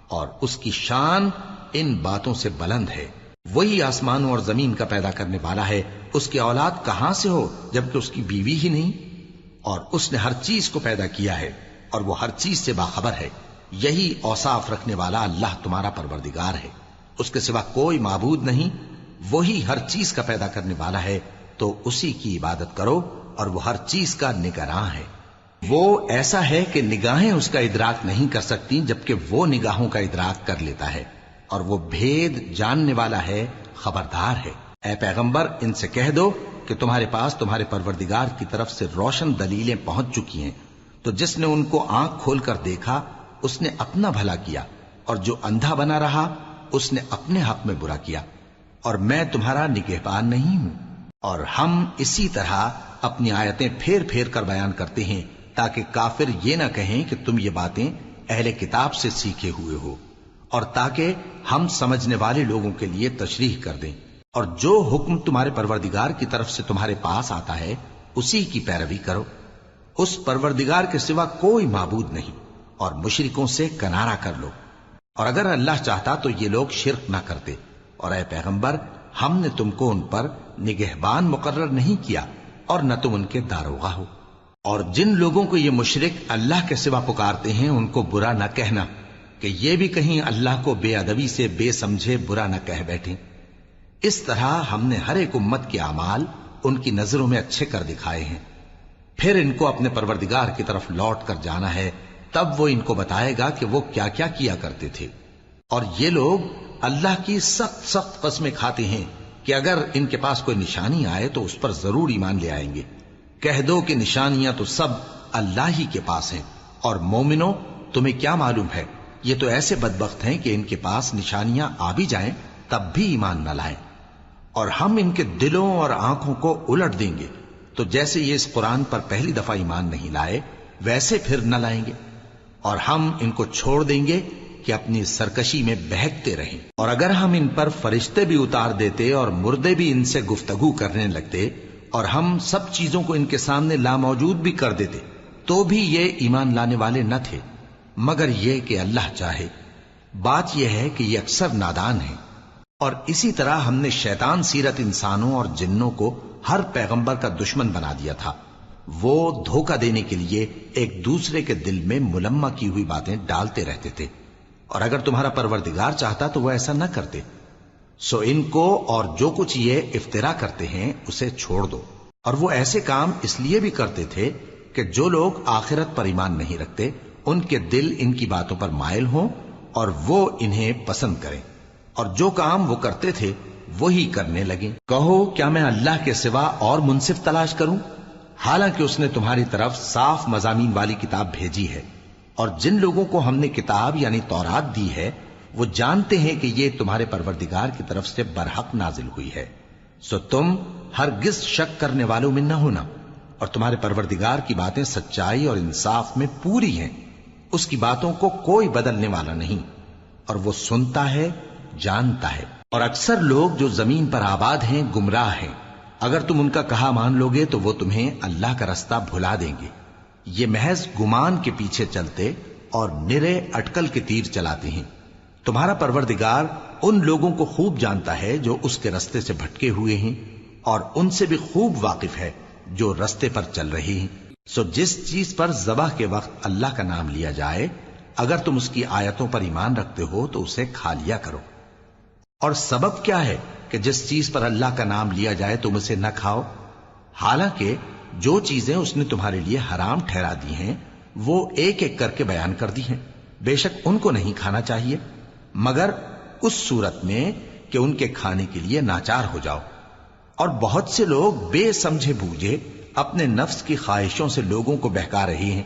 اور اس کی شان ان باتوں سے بلند ہے۔ وہی آسمانوں اور زمین کا پیدا کرنے والا ہے، اس کی اولاد کہاں سے ہو جبکہ اس کی بیوی ہی نہیں؟ اور اس نے ہر چیز کو پیدا کیا ہے، اور وہ ہر چیز سے باخبر ہے۔ یہی اوصاف رکھنے والا اللہ تمہارا پروردگار ہے، اس کے سوا کوئی معبود نہیں۔ وہی ہر چیز کا پیدا کرنے والا ہے، تو اسی کی عبادت کرو، اور وہ ہر چیز کا نگراں ہے۔ وہ ایسا ہے کہ نگاہیں اس کا ادراک نہیں کر سکتی، جبکہ وہ نگاہوں کا ادراک کر لیتا ہے، اور وہ بھید جاننے والا ہے، خبردار ہے۔ اے پیغمبر ان سے کہہ دو کہ تمہارے پاس تمہارے پروردگار کی طرف سے روشن دلیلیں پہنچ چکی ہیں، تو جس نے ان کو آنکھ کھول کر دیکھا اس نے اپنا بھلا کیا، اور جو اندھا بنا رہا اس نے اپنے حق میں برا کیا، اور میں تمہارا نگہبان نہیں ہوں۔ اور ہم اسی طرح اپنی آیتیں پھیر پھیر کر بیان کرتے ہیں تاکہ کافر یہ نہ کہیں کہ تم یہ باتیں اہل کتاب سے سیکھے ہوئے ہو، اور تاکہ ہم سمجھنے والے لوگوں کے لیے تشریح کر دیں۔ اور جو حکم تمہارے پروردگار کی طرف سے تمہارے پاس آتا ہے اسی کی پیروی کرو، اس پروردگار کے سوا کوئی معبود نہیں، اور مشرکوں سے کنارہ کر لو۔ اور اگر اللہ چاہتا تو یہ لوگ شرک نہ کرتے، اور اے پیغمبر ہم نے تم کو ان پر نگہبان مقرر نہیں کیا اور نہ تم ان کے داروغہ ہو۔ اور جن لوگوں کو یہ مشرک اللہ کے سوا پکارتے ہیں ان کو برا نہ کہنا کہ یہ بھی کہیں اللہ کو بے ادبی سے بے سمجھے برا نہ کہہ بیٹھیں۔ اس طرح ہم نے ہر ایک امت کے اعمال ان کی نظروں میں اچھے کر دکھائے ہیں، پھر ان کو اپنے پروردگار کی طرف لوٹ کر جانا ہے، تب وہ ان کو بتائے گا کہ وہ کیا کیا کیا کرتے تھے۔ اور یہ لوگ اللہ کی سخت سخت قسمیں کھاتے ہیں کہ اگر ان کے پاس کوئی نشانی آئے تو اس پر ضرور ایمان لے آئیں گے۔ کہہ دو کہ نشانیاں تو سب اللہ ہی کے پاس ہیں، اور مومنوں تمہیں کیا معلوم ہے، یہ تو ایسے بدبخت ہیں کہ ان کے پاس نشانیاں آ بھی جائیں تب بھی ایمان نہ لائیں۔ اور ہم ان کے دلوں اور آنکھوں کو الٹ دیں گے، تو جیسے یہ اس قرآن پر پہلی دفعہ ایمان نہیں لائے ویسے پھر نہ لائیں گے، اور ہم ان کو چھوڑ دیں گے کہ اپنی سرکشی میں بہکتے رہیں۔ اور اگر ہم ان پر فرشتے بھی اتار دیتے اور مردے بھی ان سے گفتگو کرنے لگتے اور ہم سب چیزوں کو ان کے سامنے لاموجود بھی کر دیتے تو بھی یہ ایمان لانے والے نہ تھے، مگر یہ کہ اللہ چاہے۔ بات یہ ہے کہ یہ اکثر نادان ہیں۔ اور اسی طرح ہم نے شیطان سیرت انسانوں اور جنوں کو ہر پیغمبر کا دشمن بنا دیا تھا، وہ دھوکہ دینے کے لیے ایک دوسرے کے دل میں ملمہ کی ہوئی باتیں ڈالتے رہتے تھے، اور اگر تمہارا پروردگار چاہتا تو وہ ایسا نہ کرتے۔ سو ان کو اور جو کچھ یہ افترا کرتے ہیں اسے چھوڑ دو۔ اور وہ ایسے کام اس لیے بھی کرتے تھے کہ جو لوگ آخرت پر ایمان نہیں رکھتے ان کے دل ان کی باتوں پر مائل ہوں اور وہ انہیں پسند کریں، اور جو کام وہ کرتے تھے وہی کرنے لگیں۔ کہو کیا میں اللہ کے سوا اور منصف تلاش کروں، حالانکہ اس نے تمہاری طرف صاف مضامین والی کتاب بھیجی ہے، اور جن لوگوں کو ہم نے کتاب یعنی تورات دی ہے وہ جانتے ہیں کہ یہ تمہارے پروردگار کی طرف سے برحق نازل ہوئی ہے، سو تم ہرگز شک کرنے والوں میں نہ ہونا، اور تمہارے پروردگار کی باتیں سچائی اور انصاف میں پوری ہیں، اس کی باتوں کو کوئی بدلنے والا نہیں، اور وہ سنتا ہے جانتا ہے۔ اور اکثر لوگ جو زمین پر آباد ہیں گمراہ ہیں، اگر تم ان کا کہا مان لوگے تو وہ تمہیں اللہ کا رستہ بھلا دیں گے، یہ محض گمان کے پیچھے چلتے اور نرے اٹکل کے تیر چلاتے ہیں۔ تمہارا پروردگار ان لوگوں کو خوب جانتا ہے جو اس کے رستے سے بھٹکے ہوئے ہیں، اور ان سے بھی خوب واقف ہے جو رستے پر چل رہے ہیں۔ سو جس چیز پر ذبح کے وقت اللہ کا نام لیا جائے اگر تم اس کی آیتوں پر ایمان رکھتے ہو تو اسے کھا لیا کرو۔ اور سبب کیا ہے کہ جس چیز پر اللہ کا نام لیا جائے تم اسے نہ کھاؤ، حالانکہ جو چیزیں اس نے تمہارے لیے حرام ٹھہرا دی ہیں وہ ایک ایک کر کے بیان کر دی ہیں، بے شک ان کو نہیں کھانا چاہیے مگر اس صورت میں کہ ان کے کھانے کے لیے ناچار ہو جاؤ۔ اور بہت سے لوگ بے سمجھے بوجھے اپنے نفس کی خواہشوں سے لوگوں کو بہکا رہے ہیں۔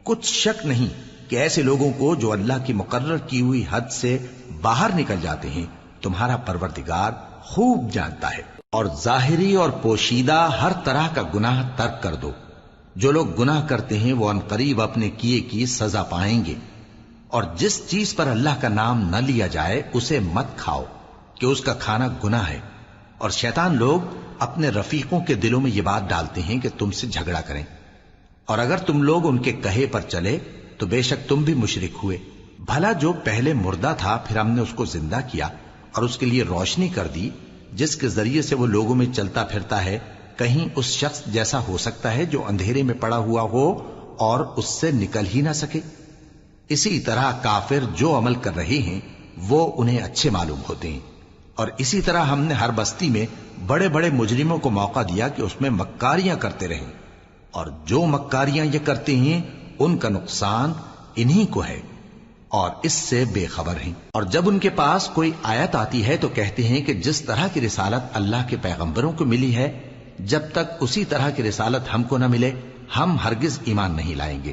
کچھ شک نہیں کہ ایسے لوگوں کو جو اللہ کی مقرر کی ہوئی حد سے باہر نکل جاتے ہیں تمہارا پروردگار خوب جانتا ہے۔ اور ظاہری اور پوشیدہ ہر طرح کا گناہ ترک کر دو، جو لوگ گناہ کرتے ہیں وہ عنقریب اپنے کیے کی سزا پائیں گے۔ اور جس چیز پر اللہ کا نام نہ لیا جائے اسے مت کھاؤ کہ اس کا کھانا گناہ ہے، اور شیطان لوگ اپنے رفیقوں کے دلوں میں یہ بات ڈالتے ہیں کہ تم سے جھگڑا کریں، اور اگر تم لوگ ان کے کہے پر چلے تو بے شک تم بھی مشرک ہوئے۔ بھلا جو پہلے مردہ تھا پھر ہم نے اس کو زندہ کیا اور اس کے لیے روشنی کر دی جس کے ذریعے سے وہ لوگوں میں چلتا پھرتا ہے، کہیں اس شخص جیسا ہو سکتا ہے جو اندھیرے میں پڑا ہوا ہو اور اس سے نکل ہی نہ سکے؟ اسی طرح کافر جو عمل کر رہے ہیں وہ انہیں اچھے معلوم ہوتے ہیں۔ اور اسی طرح ہم نے ہر بستی میں بڑے بڑے مجرموں کو موقع دیا کہ اس میں مکاریاں کرتے رہیں، اور جو مکاریاں یہ کرتے ہیں ان کا نقصان انہی کو ہے اور اس سے بے خبر ہیں۔ اور جب ان کے پاس کوئی آیت آتی ہے تو کہتے ہیں کہ جس طرح کی رسالت اللہ کے پیغمبروں کو ملی ہے جب تک اسی طرح کی رسالت ہم کو نہ ملے ہم ہرگز ایمان نہیں لائیں گے۔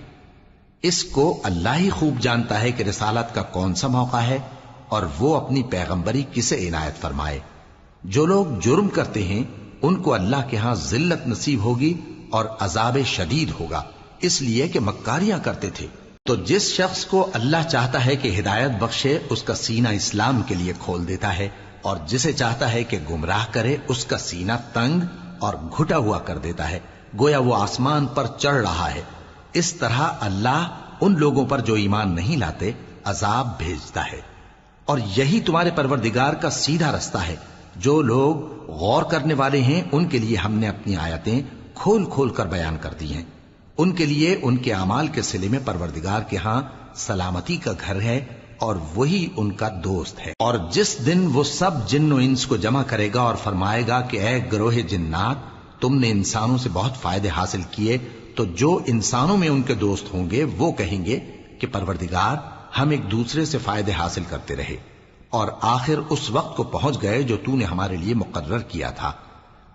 اس کو اللہ ہی خوب جانتا ہے کہ رسالت کا کون سا موقع ہے اور وہ اپنی پیغمبری کسے عنایت فرمائے۔ جو لوگ جرم کرتے ہیں ان کو اللہ کے ہاں ذلت نصیب ہوگی اور عذاب شدید ہوگا، اس لیے کہ مکاریاں کرتے تھے۔ تو جس شخص کو اللہ چاہتا ہے کہ ہدایت بخشے اس کا سینہ اسلام کے لیے کھول دیتا ہے، اور جسے چاہتا ہے کہ گمراہ کرے اس کا سینہ تنگ اور گھٹا ہوا کر دیتا ہے، گویا وہ آسمان پر چڑھ رہا ہے۔ اس طرح اللہ ان لوگوں پر جو ایمان نہیں لاتے عذاب بھیجتا ہے۔ اور یہی تمہارے پروردگار کا سیدھا رستہ ہے۔ جو لوگ غور کرنے والے ہیں ان کے لیے ہم نے اپنی آیتیں کھول کھول کر بیان کر دی ہیں۔ ان کے لیے ان کے اعمال کے صلے میں پروردگار کے ہاں سلامتی کا گھر ہے اور وہی ان کا دوست ہے۔ اور جس دن وہ سب جن و انس کو جمع کرے گا اور فرمائے گا کہ اے گروہ جنات، تم نے انسانوں سے بہت فائدے حاصل کیے، تو جو انسانوں میں ان کے دوست ہوں گے وہ کہیں گے کہ پروردگار ہم ایک دوسرے سے فائدے حاصل کرتے رہے اور آخر اس وقت کو پہنچ گئے جو تو نے ہمارے لیے مقرر کیا تھا۔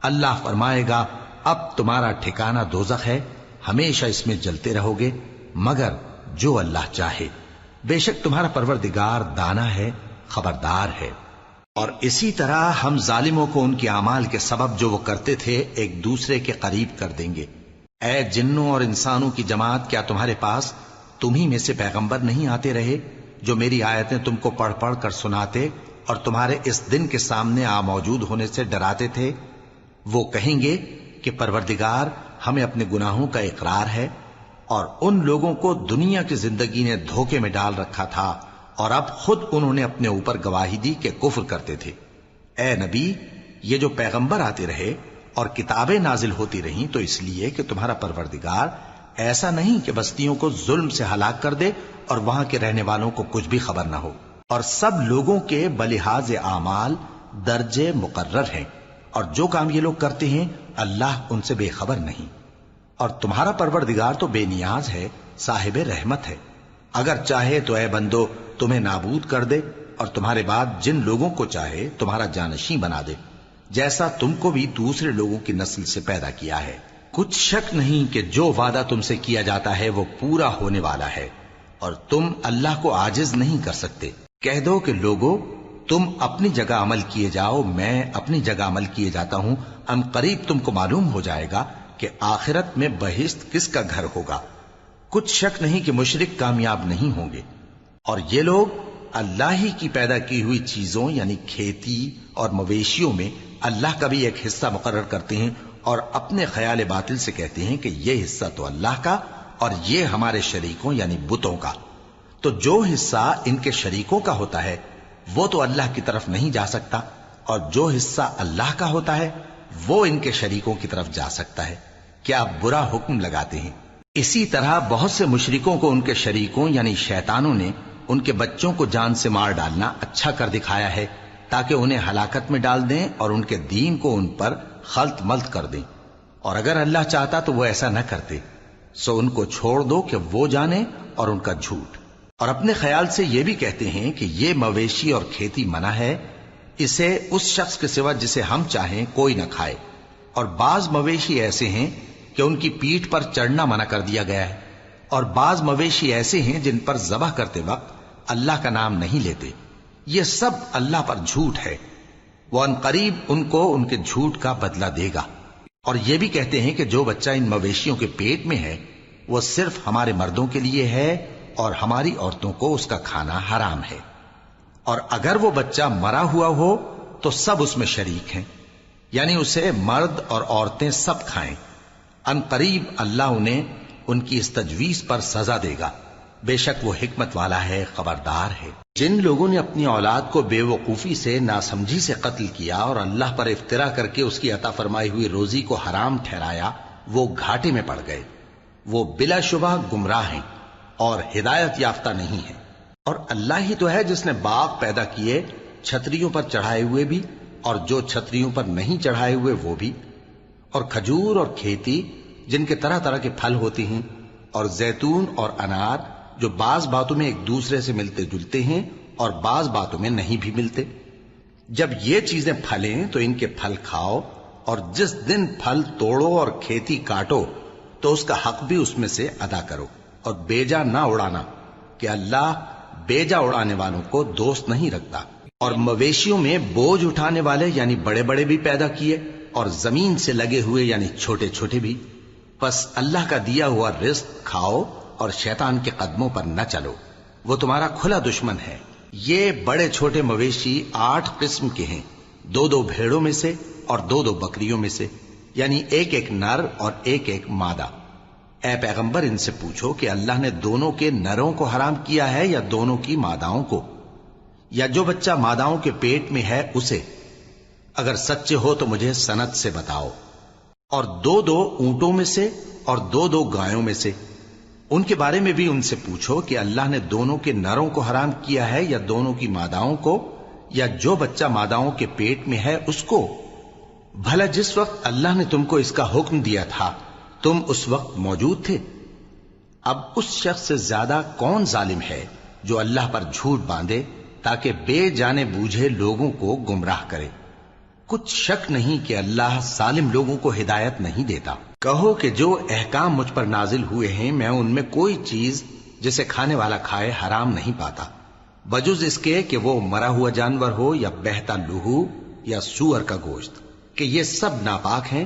اللہ فرمائے گا اب تمہارا ٹھکانہ دوزخ ہے، ہمیشہ اس میں جلتے رہو گے مگر جو اللہ چاہے، بے شک تمہارا پروردگار دانا ہے، خبردار ہے۔ اور اسی طرح ہم ظالموں کو ان کے اعمال کے سبب جو وہ کرتے تھے ایک دوسرے کے قریب کر دیں گے۔ اے جنوں اور انسانوں کی جماعت، کیا تمہارے پاس تمہیں میں سے پیغمبر نہیں آتے رہے جو میری آیتیں تم کو پڑھ پڑھ کر سناتے اور تمہارے اس دن کے سامنے موجود ہونے سے ڈراتے تھے؟ وہ کہیں گے کہ پروردگار ہمیں اپنے گناہوں کا اقرار ہے، اور ان لوگوں کو دنیا کی زندگی نے دھوکے میں ڈال رکھا تھا اور اب خود انہوں نے اپنے اوپر گواہی دی کہ کفر کرتے تھے۔ اے نبی، یہ جو پیغمبر آتے رہے اور کتابیں نازل ہوتی رہیں تو اس لیے کہ تمہارا پروردگار ایسا نہیں کہ بستیوں کو ظلم سے ہلاک کر دے اور وہاں کے رہنے والوں کو کچھ بھی خبر نہ ہو، اور سب لوگوں کے بلحاظ اعمال درجے مقرر ہیں، اور جو کام یہ لوگ کرتے ہیں اللہ ان سے بے خبر نہیں۔ اور تمہارا پروردگار تو بے نیاز ہے، صاحب رحمت ہے، اگر چاہے تو اے بندو تمہیں نابود کر دے اور تمہارے بعد جن لوگوں کو چاہے تمہارا جانشیں بنا دے، جیسا تم کو بھی دوسرے لوگوں کی نسل سے پیدا کیا ہے۔ کچھ شک نہیں کہ جو وعدہ تم سے کیا جاتا ہے وہ پورا ہونے والا ہے، اور تم اللہ کو عاجز نہیں کر سکتے۔ کہہ دو کہ لوگو تم اپنی جگہ عمل کیے جاؤ، میں اپنی جگہ عمل کیے جاتا ہوں، ان قریب تم کو معلوم ہو جائے گا کہ آخرت میں بہشت کس کا گھر ہوگا۔ کچھ شک نہیں کہ مشرک کامیاب نہیں ہوں گے۔ اور یہ لوگ اللہ ہی کی پیدا کی ہوئی چیزوں یعنی کھیتی اور مویشیوں میں اللہ کا بھی ایک حصہ مقرر کرتے ہیں اور اپنے خیال باطل سے کہتے ہیں کہ یہ حصہ تو اللہ کا اور یہ ہمارے شریکوں یعنی بتوں کا۔ تو جو حصہ ان کے شریکوں کا ہوتا ہے وہ تو اللہ کی طرف نہیں جا سکتا، اور جو حصہ اللہ کا ہوتا ہے وہ ان کے شریکوں کی طرف جا سکتا ہے۔ کیا برا حکم لگاتے ہیں؟ اسی طرح بہت سے مشرکوں کو ان کے شریکوں یعنی شیطانوں نے ان کے بچوں کو جان سے مار ڈالنا اچھا کر دکھایا ہے تاکہ انہیں ہلاکت میں ڈال دیں اور ان کے دین کو ان پر خلط ملط کر دیں، اور اگر اللہ چاہتا تو وہ ایسا نہ کرتے۔ سو ان کو چھوڑ دو کہ وہ جانے اور ان کا جھوٹ۔ اور اپنے خیال سے یہ بھی کہتے ہیں کہ یہ مویشی اور کھیتی منع ہے، اسے اس شخص کے سوا جسے ہم چاہیں کوئی نہ کھائے، اور بعض مویشی ایسے ہیں کہ ان کی پیٹھ پر چڑھنا منع کر دیا گیا ہے، اور بعض مویشی ایسے ہیں جن پر ذبح کرتے وقت اللہ کا نام نہیں لیتے۔ یہ سب اللہ پر جھوٹ ہے، وہ ان قریب ان کو ان کے جھوٹ کا بدلہ دے گا۔ اور یہ بھی کہتے ہیں کہ جو بچہ ان مویشیوں کے پیٹ میں ہے وہ صرف ہمارے مردوں کے لیے ہے اور ہماری عورتوں کو اس کا کھانا حرام ہے، اور اگر وہ بچہ مرا ہوا ہو تو سب اس میں شریک ہیں، یعنی اسے مرد اور عورتیں سب کھائیں۔ ان قریب اللہ انہیں ان کی اس تجویز پر سزا دے گا، بے شک وہ حکمت والا ہے، خبردار ہے۔ جن لوگوں نے اپنی اولاد کو بے وقوفی سے ناسمجھی سے قتل کیا اور اللہ پر افترا کر کے اس کی عطا فرمائی ہوئی روزی کو حرام ٹھہرایا، وہ گھاٹے میں پڑ گئے، وہ بلا شبہ گمراہ ہیں اور ہدایت یافتہ نہیں ہیں۔ اور اللہ ہی تو ہے جس نے باغ پیدا کیے، چھتریوں پر چڑھائے ہوئے بھی اور جو چھتریوں پر نہیں چڑھائے ہوئے وہ بھی، اور کھجور اور کھیتی جن کے طرح طرح کے پھل ہوتے ہیں، اور زیتون اور انار جو بعض باتوں میں ایک دوسرے سے ملتے جلتے ہیں اور بعض باتوں میں نہیں بھی ملتے۔ جب یہ چیزیں پھلیں تو ان کے پھل کھاؤ اور جس دن پھل توڑو اور کھیتی کاٹو تو اس کا حق بھی اس میں سے ادا کرو، اور بیجا نہ اڑانا کہ اللہ بیجا اڑانے والوں کو دوست نہیں رکھتا۔ اور مویشیوں میں بوجھ اٹھانے والے یعنی بڑے بڑے بھی پیدا کیے، اور زمین سے لگے ہوئے یعنی چھوٹے چھوٹے بھی۔ پس اللہ کا دیا ہوا رزق کھاؤ اور شیطان کے قدموں پر نہ چلو، وہ تمہارا کھلا دشمن ہے۔ یہ بڑے چھوٹے مویشی 8 قسم کے ہیں، 2 بھیڑوں میں سے اور 2 بکریوں میں سے، یعنی ایک نر اور ایک مادہ۔ اے پیغمبر ان سے پوچھو کہ اللہ نے دونوں کے نروں کو حرام کیا ہے یا دونوں کی ماداؤں کو، یا جو بچہ ماداؤں کے پیٹ میں ہے اسے؟ اگر سچے ہو تو مجھے سند سے بتاؤ۔ اور 2 اونٹوں میں سے اور 2 گایوں میں سے، ان کے بارے میں بھی ان سے پوچھو کہ اللہ نے دونوں کے نروں کو حرام کیا ہے یا دونوں کی ماداؤں کو، یا جو بچہ ماداؤں کے پیٹ میں ہے اس کو؟ بھلا جس وقت اللہ نے تم کو اس کا حکم دیا تھا تم اس وقت موجود تھے؟ اب اس شخص سے زیادہ کون ظالم ہے جو اللہ پر جھوٹ باندھے تاکہ بے جانے بوجھے لوگوں کو گمراہ کرے؟ کچھ شک نہیں کہ اللہ ظالم لوگوں کو ہدایت نہیں دیتا۔ کہو کہ جو احکام مجھ پر نازل ہوئے ہیں میں ان میں کوئی چیز جسے کھانے والا کھائے حرام نہیں پاتا، بجز اس کے کہ وہ مرا ہوا جانور ہو یا بہتا لہو یا سور کا گوشت، کہ یہ سب ناپاک ہیں،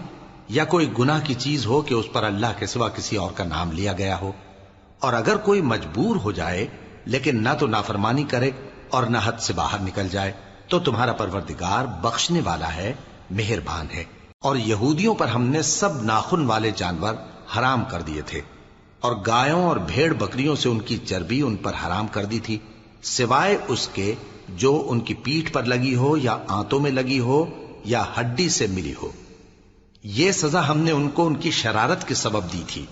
یا کوئی گناہ کی چیز ہو کہ اس پر اللہ کے سوا کسی اور کا نام لیا گیا ہو۔ اور اگر کوئی مجبور ہو جائے لیکن نہ تو نافرمانی کرے اور نہ حد سے باہر نکل جائے تو تمہارا پروردگار بخشنے والا ہے، مہربان ہے۔ اور یہودیوں پر ہم نے سب ناخن والے جانور حرام کر دیے تھے، اور گایوں اور بھیڑ بکریوں سے ان کی چربی ان پر حرام کر دی تھی، سوائے اس کے جو ان کی پیٹھ پر لگی ہو یا آنتوں میں لگی ہو یا ہڈی سے ملی ہو۔ یہ سزا ہم نے ان کو ان کی شرارت کے سبب دی تھی،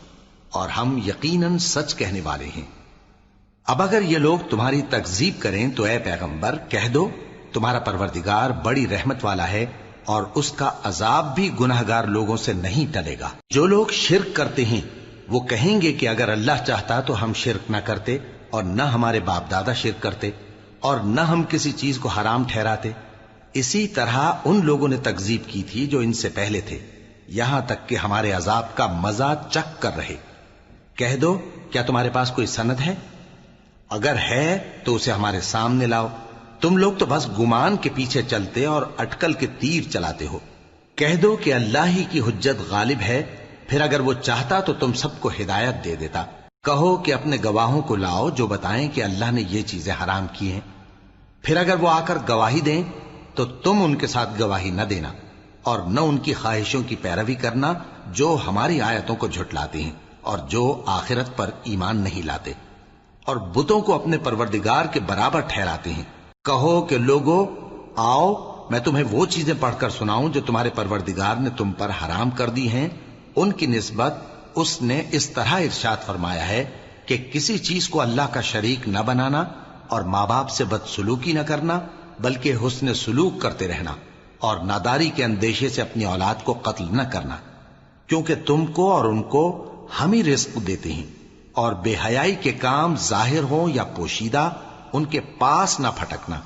اور ہم یقیناً سچ کہنے والے ہیں۔ اب اگر یہ لوگ تمہاری تکذیب کریں تو اے پیغمبر کہہ دو تمہارا پروردگار بڑی رحمت والا ہے، اور اس کا عذاب بھی گناہگار لوگوں سے نہیں ٹلے گا۔ جو لوگ شرک کرتے ہیں وہ کہیں گے کہ اگر اللہ چاہتا تو ہم شرک نہ کرتے، اور نہ ہمارے باپ دادا شرک کرتے، اور نہ ہم کسی چیز کو حرام ٹھہراتے۔ اسی طرح ان لوگوں نے تکذیب کی تھی جو ان سے پہلے تھے، یہاں تک کہ ہمارے عذاب کا مزہ چکھ کر رہے۔ کہہ دو کیا تمہارے پاس کوئی سند ہے؟ اگر ہے تو اسے ہمارے سامنے لاؤ۔ تم لوگ تو بس گمان کے پیچھے چلتے اور اٹکل کے تیر چلاتے ہو۔ کہہ دو کہ اللہ ہی کی حجت غالب ہے، پھر اگر وہ چاہتا تو تم سب کو ہدایت دے دیتا۔ کہو کہ اپنے گواہوں کو لاؤ جو بتائیں کہ اللہ نے یہ چیزیں حرام کی ہیں، پھر اگر وہ آ کر گواہی دیں تو تم ان کے ساتھ گواہی نہ دینا، اور نہ ان کی خواہشوں کی پیروی کرنا جو ہماری آیتوں کو جھٹلاتے ہیں اور جو آخرت پر ایمان نہیں لاتے، اور بتوں کو اپنے پروردگار کے برابر ٹھہراتے ہیں۔ کہو کہ لوگو آؤ میں تمہیں وہ چیزیں پڑھ کر سناؤں جو تمہارے پروردگار نے تم پر حرام کر دی ہیں۔ ان کی نسبت اس نے اس طرح ارشاد فرمایا ہے کہ کسی چیز کو اللہ کا شریک نہ بنانا، اور ماں باپ سے بدسلوکی نہ کرنا بلکہ حسن سلوک کرتے رہنا، اور ناداری کے اندیشے سے اپنی اولاد کو قتل نہ کرنا، کیونکہ تم کو اور ان کو ہم ہی رزق دیتے ہیں۔ اور بے حیائی کے کام ظاہر ہوں یا پوشیدہ ان کے پاس نہ پھٹکنا،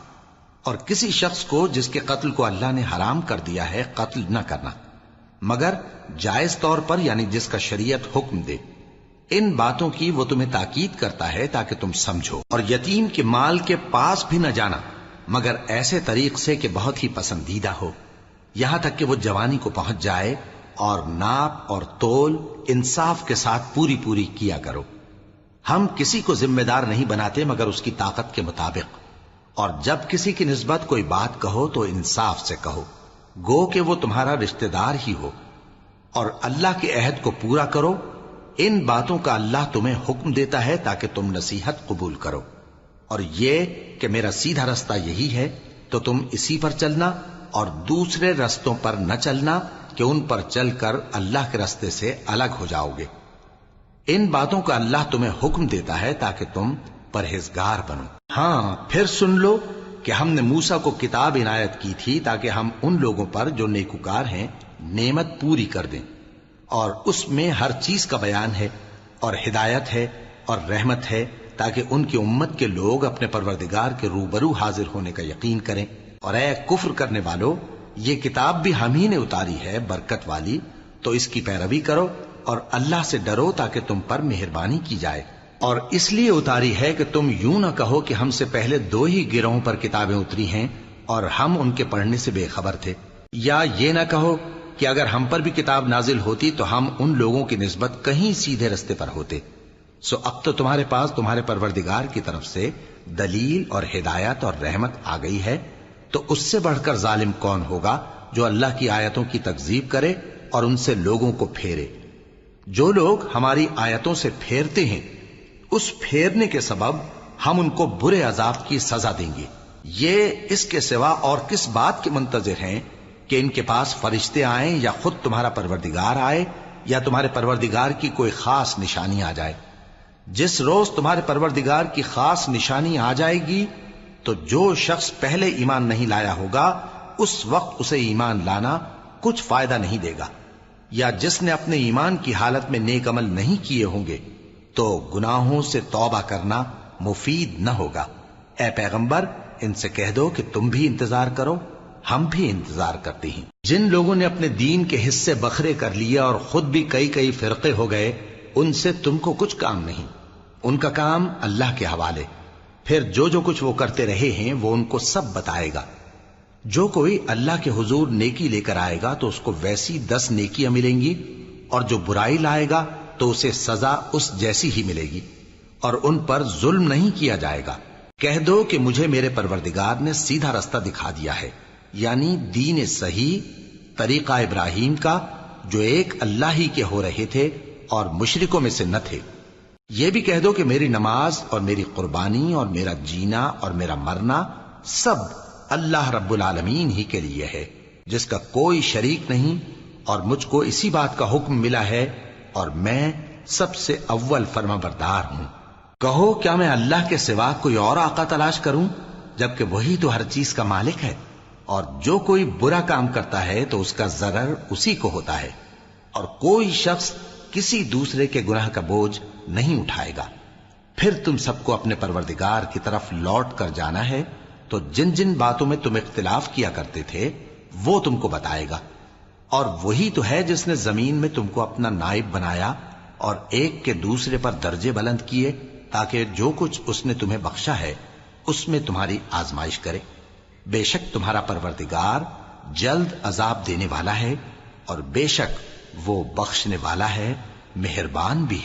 اور کسی شخص کو جس کے قتل کو اللہ نے حرام کر دیا ہے قتل نہ کرنا، مگر جائز طور پر یعنی جس کا شریعت حکم دے۔ ان باتوں کی وہ تمہیں تاکید کرتا ہے تاکہ تم سمجھو۔ اور یتیم کے مال کے پاس بھی نہ جانا مگر ایسے طریق سے کہ بہت ہی پسندیدہ ہو، یہاں تک کہ وہ جوانی کو پہنچ جائے، اور ناپ اور تول انصاف کے ساتھ پوری پوری کیا کرو۔ ہم کسی کو ذمہ دار نہیں بناتے مگر اس کی طاقت کے مطابق، اور جب کسی کی نسبت کوئی بات کہو تو انصاف سے کہو، گو کہ وہ تمہارا رشتہ دار ہی ہو، اور اللہ کے عہد کو پورا کرو۔ ان باتوں کا اللہ تمہیں حکم دیتا ہے تاکہ تم نصیحت قبول کرو، اور یہ کہ میرا سیدھا رستہ یہی ہے تو تم اسی پر چلنا، اور دوسرے رستوں پر نہ چلنا کہ ان پر چل کر اللہ کے رستے سے الگ ہو جاؤ گے۔ ان باتوں کا اللہ تمہیں حکم دیتا ہے تاکہ تم پرہیزگار بنو۔ ہاں پھر سن لو کہ ہم نے موسیٰ کو کتاب عنایت کی تھی تاکہ ہم ان لوگوں پر جو نیکوکار ہیں نعمت پوری کر دیں، اور اس میں ہر چیز کا بیان ہے اور ہدایت ہے اور رحمت ہے، تاکہ ان کی امت کے لوگ اپنے پروردگار کے روبرو حاضر ہونے کا یقین کریں۔ اور اے کفر کرنے والو، یہ کتاب بھی ہم ہی نے اتاری ہے برکت والی، تو اس کی پیروی کرو اور اللہ سے ڈرو تاکہ تم پر مہربانی کی جائے۔ اور اس لیے اتاری ہے کہ تم یوں نہ کہو کہ ہم سے پہلے 2 ہی گروہوں پر کتابیں اتری ہیں اور ہم ان کے پڑھنے سے بے خبر تھے، یا یہ نہ کہو کہ اگر ہم پر بھی کتاب نازل ہوتی تو ہم ان لوگوں کی نسبت کہیں سیدھے رستے پر ہوتے۔ سو اب تو تمہارے پاس تمہارے پروردگار کی طرف سے دلیل اور ہدایت اور رحمت آ گئی ہے، تو اس سے بڑھ کر ظالم کون ہوگا جو اللہ کی آیتوں کی تکذیب کرے اور ان سے لوگوں کو پھیرے۔ جو لوگ ہماری آیتوں سے پھیرتے ہیں، اس پھیرنے کے سبب ہم ان کو برے عذاب کی سزا دیں گے۔ یہ اس کے سوا اور کس بات کے منتظر ہیں کہ ان کے پاس فرشتے آئیں یا خود تمہارا پروردگار آئے یا تمہارے پروردگار کی کوئی خاص نشانی آ جائے۔ جس روز تمہارے پروردگار کی خاص نشانی آ جائے گی تو جو شخص پہلے ایمان نہیں لایا ہوگا اس وقت اسے ایمان لانا کچھ فائدہ نہیں دے گا، یا جس نے اپنے ایمان کی حالت میں نیک عمل نہیں کیے ہوں گے تو گناہوں سے توبہ کرنا مفید نہ ہوگا۔ اے پیغمبر، ان سے کہہ دو کہ تم بھی انتظار کرو، ہم بھی انتظار کرتے ہیں۔ جن لوگوں نے اپنے دین کے حصے بکھرے کر لیے اور خود بھی کئی فرقے ہو گئے، ان سے تم کو کچھ کام نہیں، ان کا کام اللہ کے حوالے۔ پھر جو کچھ وہ کرتے رہے ہیں وہ ان کو سب بتائے گا۔ جو کوئی اللہ کے حضور نیکی لے کر آئے گا تو اس کو ویسی 10 نیکیاں ملیں گی، اور جو برائی لائے گا تو اسے سزا اس جیسی ہی ملے گی، اور ان پر ظلم نہیں کیا جائے گا۔ کہہ دو کہ مجھے میرے پروردگار نے سیدھا رستہ دکھا دیا ہے، یعنی دین صحیح، طریقہ ابراہیم کا، جو ایک اللہ ہی کے ہو رہے تھے اور مشرکوں میں سے نہ تھے۔ یہ بھی کہہ دو کہ میری نماز اور میری قربانی اور میرا جینا اور میرا مرنا سب اللہ رب العالمین ہی کے لیے ہے، جس کا کوئی شریک نہیں، اور مجھ کو اسی بات کا حکم ملا ہے اور میں سب سے اول فرما بردار ہوں۔ کہو کیا میں اللہ کے سوا کوئی اور آقا تلاش کروں جبکہ وہی تو ہر چیز کا مالک ہے؟ اور جو کوئی برا کام کرتا ہے تو اس کا ضرر اسی کو ہوتا ہے، اور کوئی شخص کسی دوسرے کے گناہ کا بوجھ نہیں اٹھائے گا۔ پھر تم سب کو اپنے پروردگار کی طرف لوٹ کر جانا ہے، تو جن جن باتوں میں تم اختلاف کیا کرتے تھے وہ تم کو بتائے گا۔ اور وہی تو ہے جس نے زمین میں تم کو اپنا نائب بنایا اور ایک کے دوسرے پر درجے بلند کیے، تاکہ جو کچھ اس نے تمہیں بخشا ہے اس میں تمہاری آزمائش کرے۔ بے شک تمہارا پروردگار جلد عذاب دینے والا ہے، اور بے شک وہ بخشنے والا ہے، مہربان بھی۔